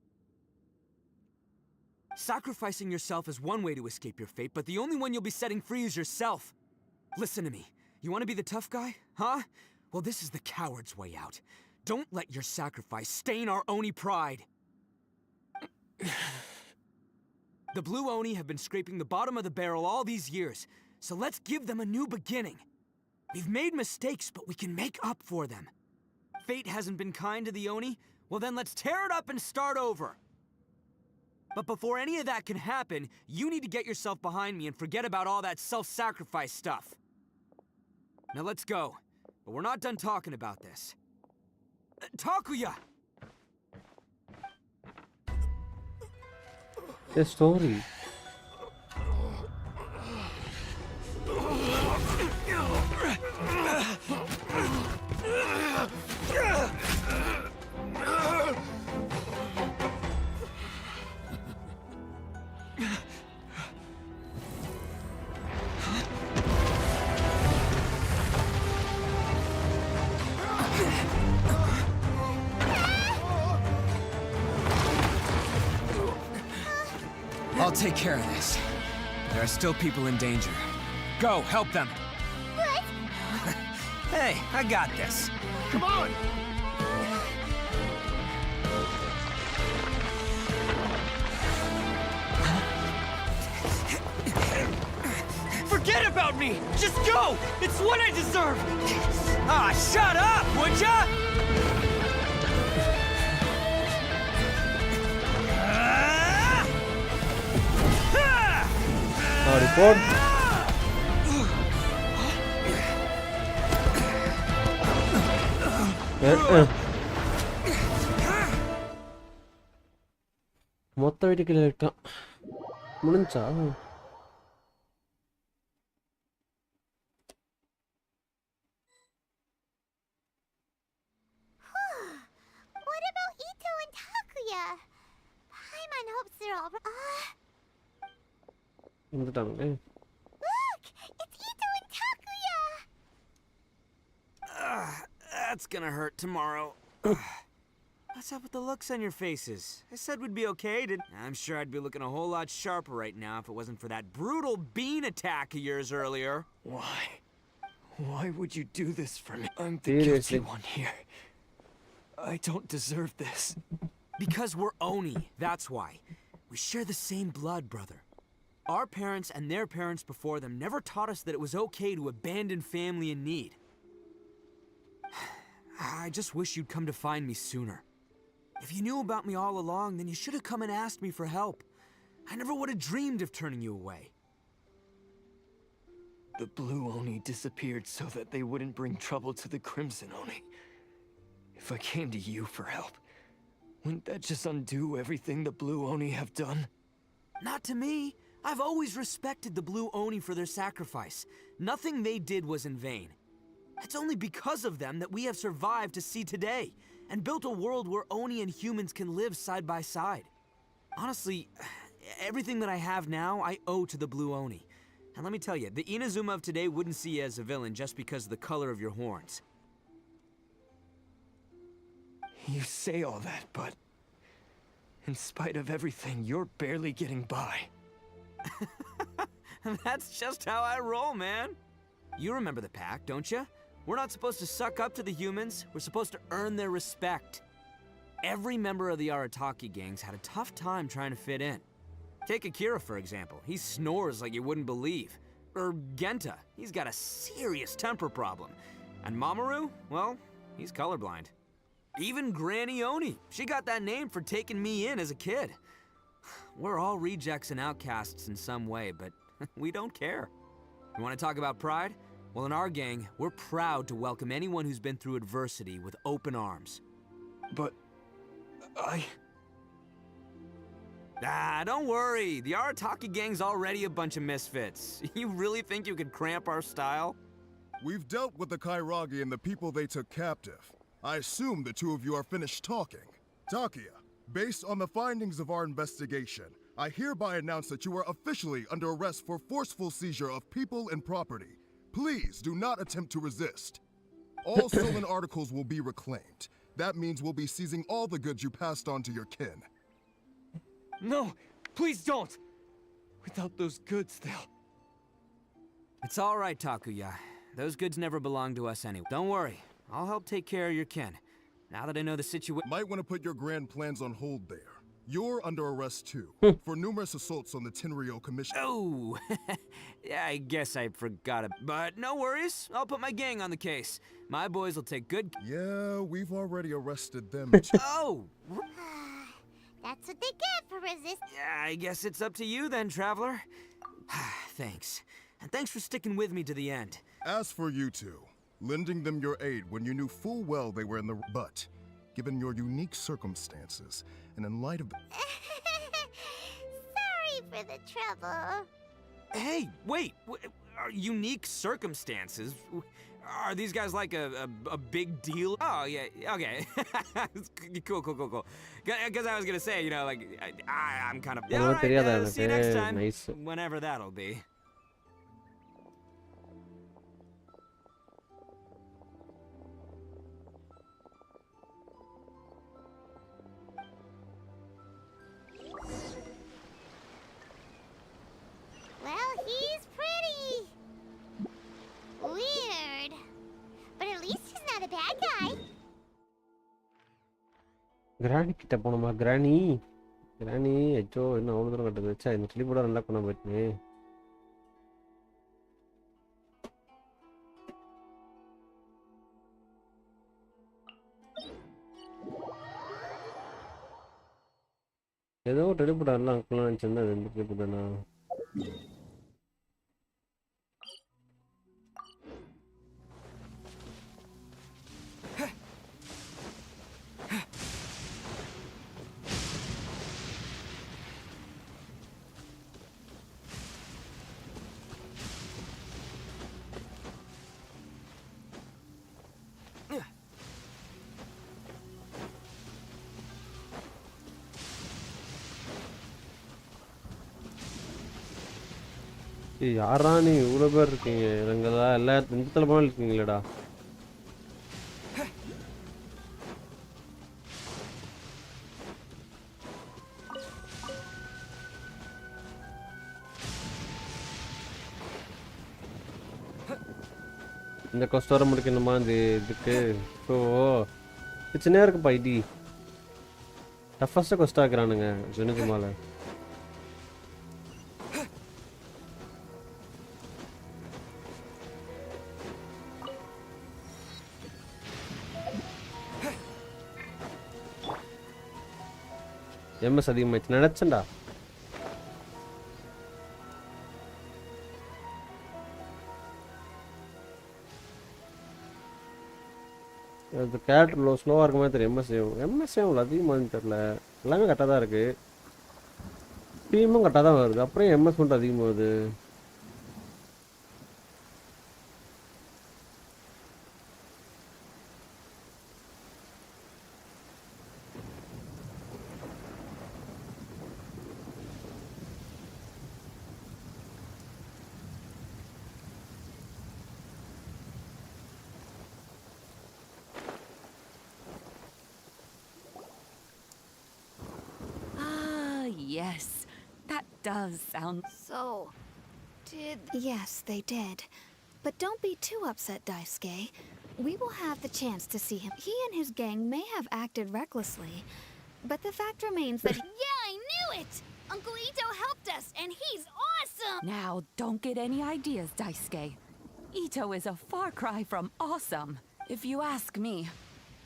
Sacrificing yourself is one way to escape your fate, but the only one you'll be setting free is yourself. Listen to me. You want to be the tough guy? Huh? Well, this is the coward's way out. Don't let your sacrifice stain our Oni pride. The Blue Oni have been scraping the bottom of the barrel all these years, so let's give them a new beginning. We've made mistakes, but we can make up for them. Fate hasn't been kind to the Oni? Well then let's tear it up and start over. But before any of that can happen, you need to get yourself behind me and forget about all that self-sacrifice stuff. Now let's go. But we're not done talking about this. Takuya! The story. I'll take care of this. There are still people in danger. Go, help them. What? Hey, I got this. Come on! Forget about me! Just go! It's what I deserve! Ah, shut up, would ya? Report. மொத்த வீட்டுக்கு இருக்கான் முடிஞ்சா What about Ito and Takuya? Paimon hopes they're all... வந்துட்டாங்க. Look! It's Ito and Takuya! That's gonna hurt tomorrow. What's up with the looks on your faces? I said we'd be okay, I'm sure I'd be looking a whole lot sharper right now if it wasn't for that brutal bean attack of yours earlier. Why? Why would you do this for me? I'm the guilty one here. I don't deserve this. Because we're Oni, that's why. We share the same blood, brother. Our parents and their parents before them never taught us that it was okay to abandon family in need. I just wish you'd come to find me sooner. If you knew about me all along, then you should have come and asked me for help. I never would have dreamed of turning you away. The Blue Oni disappeared so that they wouldn't bring trouble to the Crimson Oni. If I came to you for help, wouldn't that just undo everything the Blue Oni have done? Not to me. I've always respected the Blue Oni for their sacrifice. Nothing they did was in vain. It's only because of them that we have survived to see today, and built a world where Oni and humans can live side by side. Honestly, everything that I have now, I owe to the Blue Oni. And let me tell you, the Inazuma of today wouldn't see you as a villain just because of the color of your horns. You say all that, but in spite of everything, you're barely getting by. That's just how I roll, man. You remember the pact, don't you? We're not supposed to suck up to the humans. We're supposed to earn their respect. Every member of the Arataki gangs had a tough time trying to fit in. Take Akira, for example. He snores like you wouldn't believe. Or Genta. He's got a serious temper problem. And Mamoru? Well, he's colorblind. Even Granny Oni. She got that name for taking me in as a kid. We're all rejects and outcasts in some way, but we don't care. You want to talk about pride? Well, in our gang, we're proud to welcome anyone who's been through adversity with open arms. But don't worry. The Arataki gang's already a bunch of misfits. You really think you could cramp our style? We've dealt with the Kairagi and the people they took captive. I assume the two of you are finished talking. Takia, based on the findings of our investigation, I hereby announce that you are officially under arrest for forceful seizure of people and property. Please do not attempt to resist. All stolen articles will be reclaimed. That means we'll be seizing all the goods you passed on to your kin. No, please don't! Without those goods, they'll... It's all right, Takuya. Those goods never belong to us anyway. Don't worry. I'll help take care of your kin. Now that I know the situation... Might want to put your grand plans on hold there. You're under arrest too, for numerous assaults on the Tenryou Commission. Oh, yeah, I guess I forgot it. But no worries, I'll put my gang on the case. My boys will take good... Yeah, we've already arrested them too. Oh! That's what they get for resisting. Yeah, I guess it's up to you then, Traveler. Thanks. And thanks for sticking with me to the end. As for you two, lending them your aid when you knew full well they were in the... But, given your unique circumstances, and in light of... Sorry for the trouble. Hey, wait! Are unique circumstances? Are these guys like a big deal? Oh, yeah, okay. Cool. Because I was gonna say, you know, like, I'm kind of... Yeah, all right, see you next time. Nice. Whenever that'll be. Well, he's pretty. Weird. But at least he's not a bad guy. Granny கிட்ட போணுமா Granny ஐயோ என்ன அவ்வளவு தூரம் கட்டது வச்சா இந்த clip கூட நல்லா பண்ண போயிட்டே ஏதோ டெலிபோர்ட் எல்லாம் அங்கலாம் நினைச்சிருந்தா அது இந்த கிளிப் தானா யாரா நீ இவ்வளவு பேர் இருக்கீங்க இவங்களா எல்லா இந்த தலைமையில இருக்கீங்களேடா இந்த கொஸ்ட் வர முடிக்கணுமா இதுக்கு ஓ சின்ன இருக்குப்பா இது டஃபஸ்ட் கொஸ்ட் ஆக்குறானுங்க ஜெனிஜுமால எம்எஸ் அதிகமாச்சு நினச்சேன்டா. அது கேரக்டர் ஸ்லோவாக இருக்குமே தெரியும். எம்எஸ் எவ்வளோ அதிகமானு தெரில. எல்லாமே கரெக்டாக தான் இருக்குது. டீமும் கரெக்டாக தான் வருது. அப்புறம் எம்எஸ் மட்டும் அதிகமாகுது. Yes, that does sound... So, Yes, they did. But don't be too upset, Daisuke. We will have the chance to see him. He and his gang may have acted recklessly, but the fact remains that... Yeah, I knew it! Uncle Ito helped us, and he's awesome! Now, don't get any ideas, Daisuke. Ito is a far cry from awesome. If you ask me,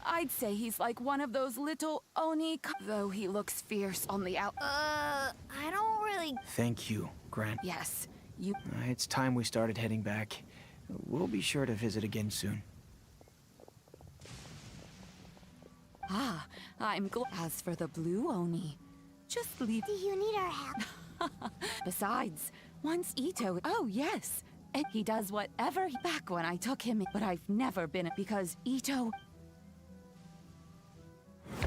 I'd say he's like one of those little Oni, though he looks fierce on the out. I don't really... Thank you, Grant. Yes, you... It's time we started heading back. We'll be sure to visit again soon. I'm glad. As for the blue Oni, just leave... Do you need our help? Besides, once Ito... Oh, yes. And he does whatever... Back when I took him... But I've never been... Because Ito...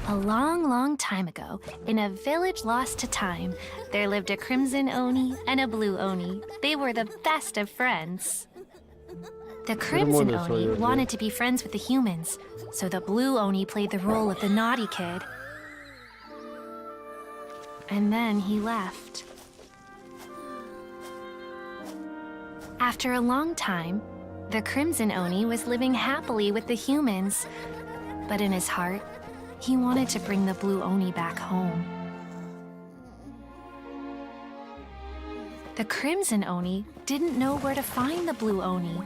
A long, long time ago, in a village lost to time, there lived a crimson Oni and a blue Oni. They were the best of friends. The crimson Oni wanted to be friends with the humans, so the blue Oni played the role of the naughty kid. And then he left. After a long time, the crimson Oni was living happily with the humans, but in his heart, he wanted to bring the blue Oni back home. The crimson Oni didn't know where to find the blue Oni.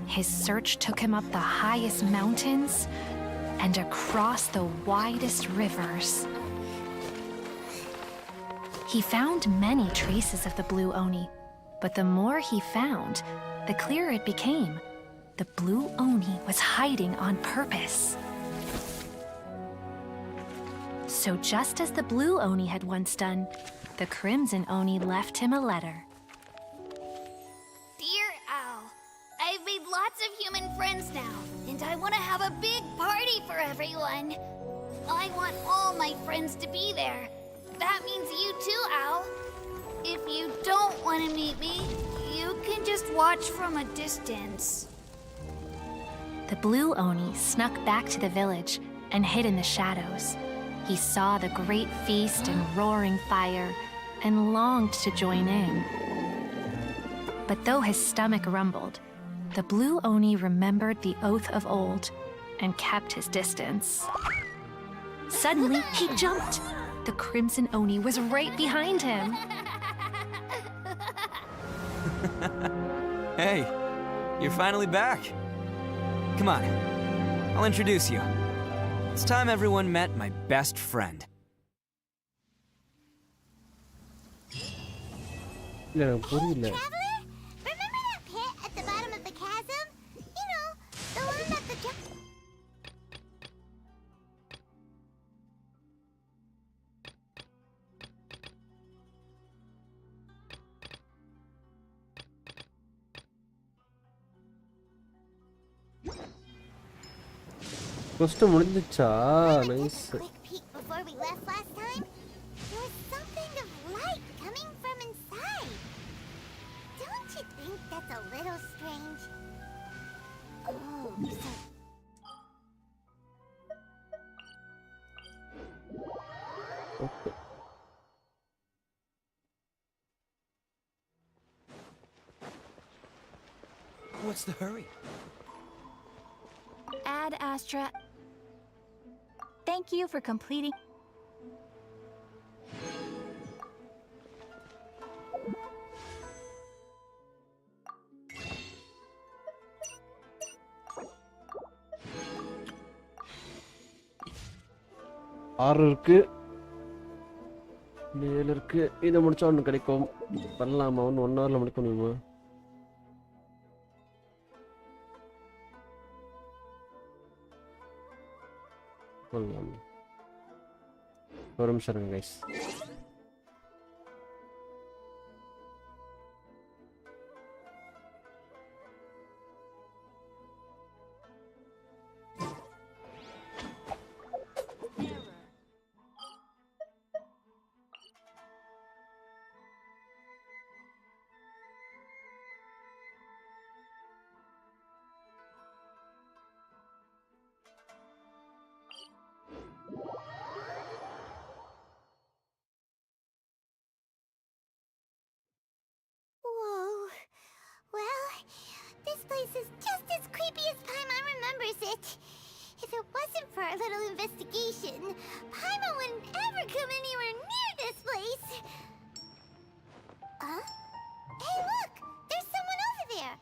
His search took him up the highest mountains and across the widest rivers. He found many traces of the blue Oni, but the more he found, the clearer it became. The blue Oni was hiding on purpose. So just as the blue Oni had once done, the crimson Oni left him a letter. Dear Al, I've made lots of human friends now, and I want to have a big party for everyone. I want all my friends to be there. That means you too, Al. If you don't want to meet me, you can just watch from a distance. The blue Oni snuck back to the village and hid in the shadows. He saw the great feast and roaring fire and longed to join in. But though his stomach rumbled, the blue Oni remembered the oath of old and kept his distance. Suddenly, he jumped. The crimson Oni was right behind him. Hey, you're finally back. Come on, I'll introduce you. It's time everyone met my best friend. Traveler, remember that pit at the bottom of the chasm? You know, the one that the Quest முடிஞ்சிச்சா? Nice. quick peek before we left last time. There was something of light coming from inside. Don't you think that's a little strange? Oh, so... Okay. What's the hurry? Ad Astra. Thank you for completing. ஆறு இருக்கு. 7 இருக்கு. இதை முடிச்சா ஒன்று கிடைக்கும். பண்ணலாமா? ஒன்று 1 ஹவரில் முடிக்க முடியுமா? பண்ணலாம். ஒரு நிமிஷம் இருங்க guys. Whoa. Well, this place is just as creepy as Paimon remembers it. If it wasn't for our little investigation, Paimon wouldn't ever come anywhere near this place. Huh? Hey, look! There's someone over there!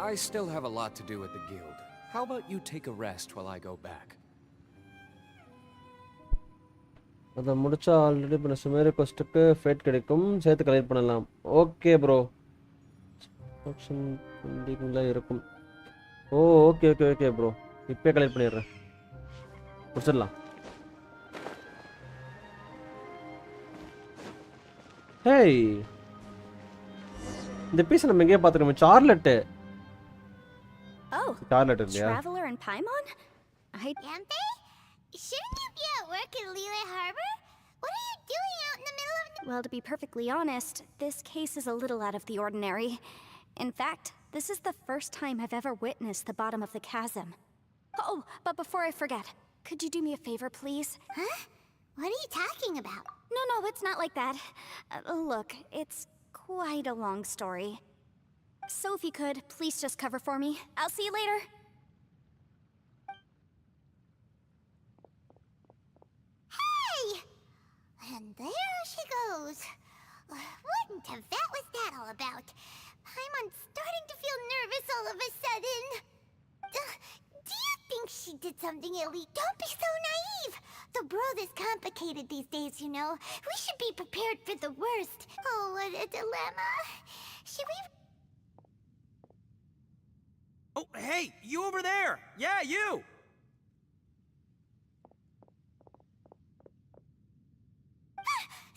I still have a lot to do at the guild. How about you take a rest while I go back? அதை முடிச்சா already இப்போ Sumeru கொஸ்ட்டுக்கு fat கிடைக்கும், சேர்த்து collect பண்ணலாம். Okay bro, option பெண்டிங்கில் இருக்கும். ஓ okay okay okay bro, இப்போயே collect பண்ணிடுறேன், முடிச்சிடலாம். ஹேய், இந்த பீஸ் நம்ம எங்கேயே பார்த்துருக்கோம். சார்லெட்டு. Oh, Charlotte, yeah. Traveler and Paimon? Can't they? Shouldn't you be at work in Lille Harbor? What are you doing out in the middle of the... Well, to be perfectly honest, this case is a little out of the ordinary. In fact, this is the first time I've ever witnessed the bottom of the chasm. Oh, but before I forget, could you do me a favor, please? Huh? What are you talking about? No, it's not like that. Look, it's quite a long story. So if you could, please just cover for me. I'll see you later. Hey! And there she goes. What in Tibet was that all about? I'm starting to feel nervous all of a sudden. Do you think she did something illegal? Don't be so naive. The world is complicated these days, you know. We should be prepared for the worst. Oh, what a dilemma. Should we... Oh, hey, you over there! Yeah, you!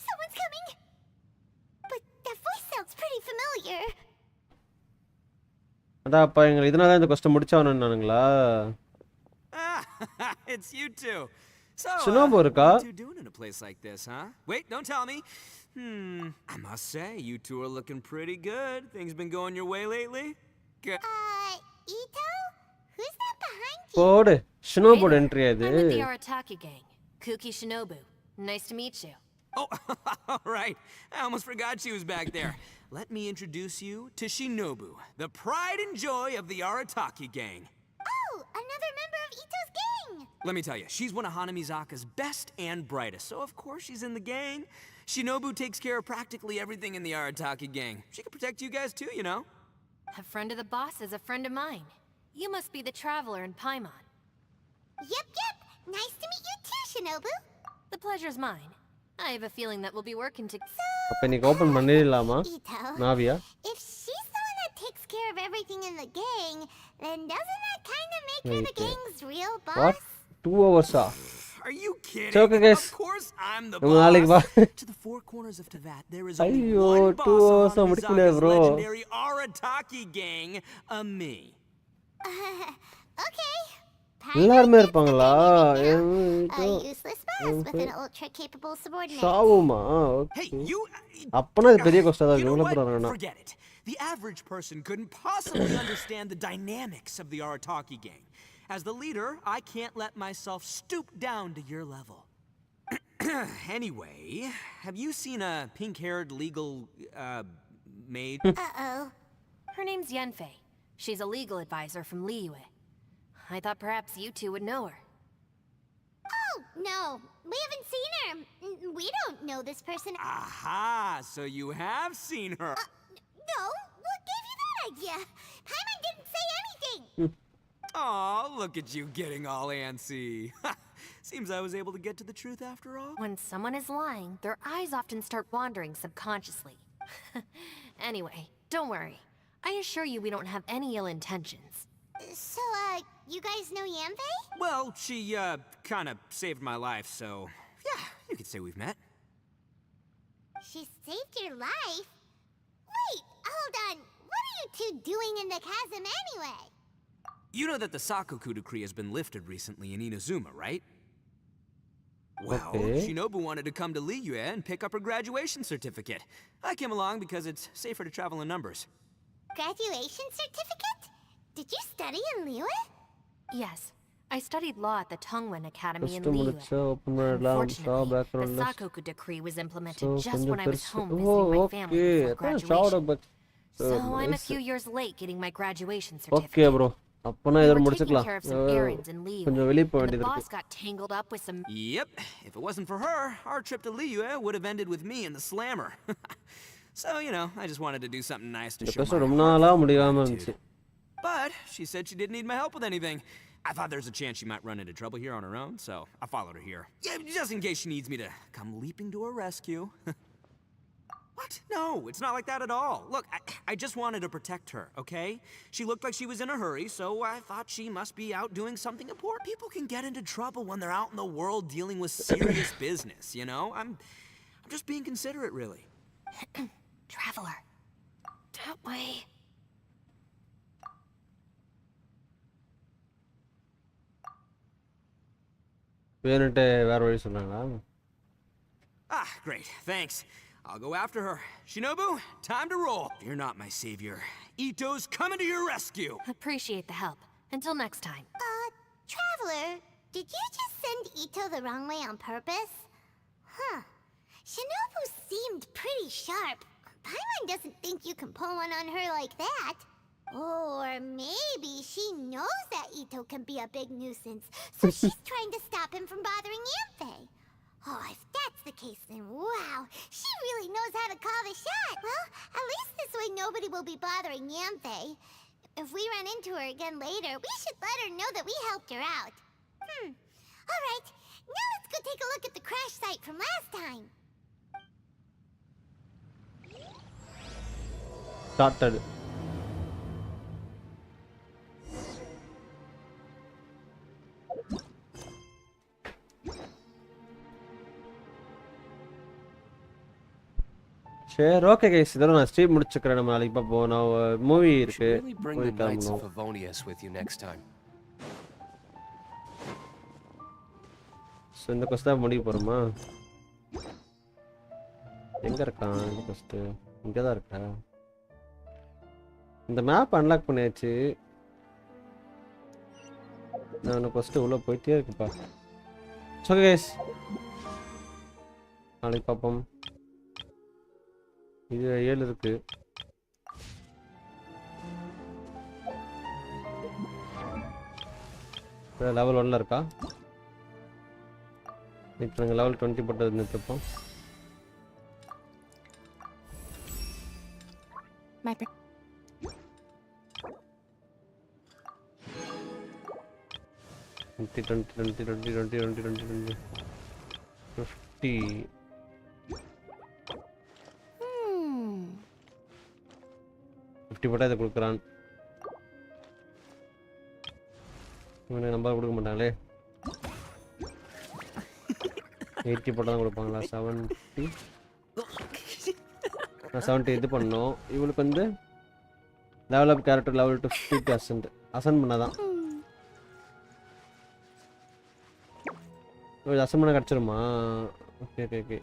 Someone's coming! But that voice sounds pretty familiar. அதான் அப்பா எங்களை இதனால இந்த question முடிச்சவனுங்களா? It's you two. So, Shinobu இருக்கா? what are you doing in a place like this, huh? Wait, don't tell me. I must say, you two are looking pretty good. Things been going your way lately? Good. Ito? Who's that behind you? போடு ஷினோபோட entry அது. I'm with the Arataki gang. Kuki Shinobu. Nice to meet you. Oh, all right. I almost forgot she was back there. Let me introduce you to Shinobu, the pride and joy of the Arataki gang. Oh, another member of Ito's gang! Let me tell you, she's one of Hanamizaka's best and brightest, so of course she's in the gang. Shinobu takes care of practically everything in the Arataki gang. She can protect you guys too, you know. A friend of the boss is a friend of mine. You must be the traveler in Paimon. Yep. Nice to meet you too, Shinobu. The pleasure's mine. I have a feeling that we'll be working together. அப்ப இன்னைக்கு open பண்ணிடலாமா? Navya? If she's the one that takes care of everything in the gang, then doesn't that kind of make her the gang's real boss? What? 2 hours off. Are you kidding? It's okay, guys. Of course I'm the நாளைக்கு வா. boss. To the four corners of Teyvat, there is only one boss 2 hours of முடிக்கல Hanamizaka's bro. legendary Arataki gang, me. Okay. எல்லாரும் இருப்பாங்களா? A useless boss with an ultra-capable subordinate. சாவுமா? Hey, okay. you... அப்பனா இது பெரிய question தான் You know இவங்கள what? போறாங்கனா. Forget it. The average person couldn't possibly understand the dynamics of the Arataki gang. As the leader, I can't let myself stoop down to your level. Anyway, have you seen a pink-haired legal, maid? Uh-oh. Her name's Yenfei. She's a legal advisor from Liyue. I thought perhaps you two would know her. Oh, no. We haven't seen her. We don't know this person. Aha, so you have seen her. No, what gave you that idea? Paimon didn't say anything. Aw, look at you getting all antsy. Seems I was able to get to the truth after all. When someone is lying, their eyes often start wandering subconsciously. Anyway, don't worry. I assure you we don't have any ill intentions. So, you guys know Yanfei? Well, she, kind of saved my life, so... Yeah, you could say we've met. She saved your life? Wait, hold on. What are you two doing in the chasm anyway? You know that the Sakoku decree has been lifted recently in Inazuma, right? Well, Okay. Shinobu wanted to come to Liyue and pick up her graduation certificate. I came along because it's safer to travel in numbers. Graduation certificate? Did you study in Liyue? Yes. I studied law at the Tongwen Academy in First Liyue. முடிச்சா open பண்ணலாம். Unfortunately, Shah the background. Sakoku decree was implemented So just கொஞ்சம் when I was பெருசு. home oh visiting my family okay. before அதான் ஷாவோட graduation. But So I'm a nice. few years late getting my graduation okay certificate. Bro. அப்பனா We இதோட were taking முடிச்சுக்கலாம். care of some errands in Liyue, கொஞ்சம் வெளிய போக and the வேண்டியது boss இருக்கு. got tangled up with some... Yep, if it wasn't for her, our trip to Liyue would have ended with me and the slammer. So, you know, I just wanted to do something nice to இந்த show பேச my ரொம்ப நாளா முடியாம gratitude. இருந்துச்சு. But she said she didn't need my help with anything. I thought there's a chance she might run into trouble here on her own, so I followed her here. Yeah, just in case she needs me to come leaping to her rescue. What? No, it's not like that at all. Look, I just wanted to protect her, okay? She looked like she was in a hurry, so I thought she must be out doing something important. People can get into trouble when they're out in the world dealing with serious business, you know? I'm just being considerate, really. Traveler. That way. வேணுட்டே வேற வழி சொன்னாங்களா? Ah, great, thanks. I'll go after her. Shinobu, time to roll. You're not my savior. Ito's coming to your rescue. Appreciate the help. Until next time. Traveler, did you just send Ito the wrong way on purpose? Huh. Shinobu seemed pretty sharp. Paimon doesn't think you can pull one on her like that. Or maybe she knows that Ito can be a big nuisance, so she's trying to stop him from bothering Yanfei. Oh, if that's the case, then wow, she really knows how to call the shot. Well, at least this way nobody will be bothering Yanfei. If we run into her again later, we should let her know that we helped her out. All right, now let's go take a look at the crash site from last time. Started. சரி okay guys இதோட நான் stream முடிச்சுக்கிறேன். நம்ம நாளைக்கு பார்ப்போம். நான் movie இருக்கு. Bring the Knights of Favonius with you next time. So இந்த கொஸ்ட் தான் முடிக்க போகிறோமா? எங்கே இருக்கான் இந்த கொஸ்ட்டு? இங்கே தான் இருக்கா? இந்த மேப் அன்லாக் பண்ணியாச்சு. நான் கொஸ்ட்டு உள்ளே போயிட்டே இருக்குப்பா. ஸோ கைஸ் நாளைக்கு பார்ப்போம். இது 7 இருக்கு. லெவல் 1ல இருக்கா? இப்போ நாங்கள் லெவல் 20 போட்டது நிறுத்தப்போம். டுவெண்ட்டி 50 போட்டால் இதை கொடுக்குறான். இவனை நம்பர் கொடுக்க மாட்டாங்களே. 80 போட்டால் தான் கொடுப்பாங்களா? 70 இது பண்ணோம். இவளுக்கு வந்து level up character level to 50% ascend பண்ணாதான். அசன் பண்ண கிடச்சிருமா? Okay okay okay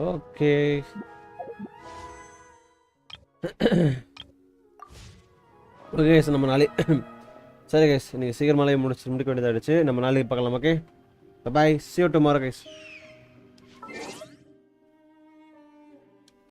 okay. Okay guys நம்ம நாளைக்கு சரி கைஸ் நீங்கள் சீக்கிரமாலே முடிக்க வேண்டியதாகிடுச்சு. நம்ம நாளைக்கு பார்க்கலாம். Okay bye. See you tomorrow guys.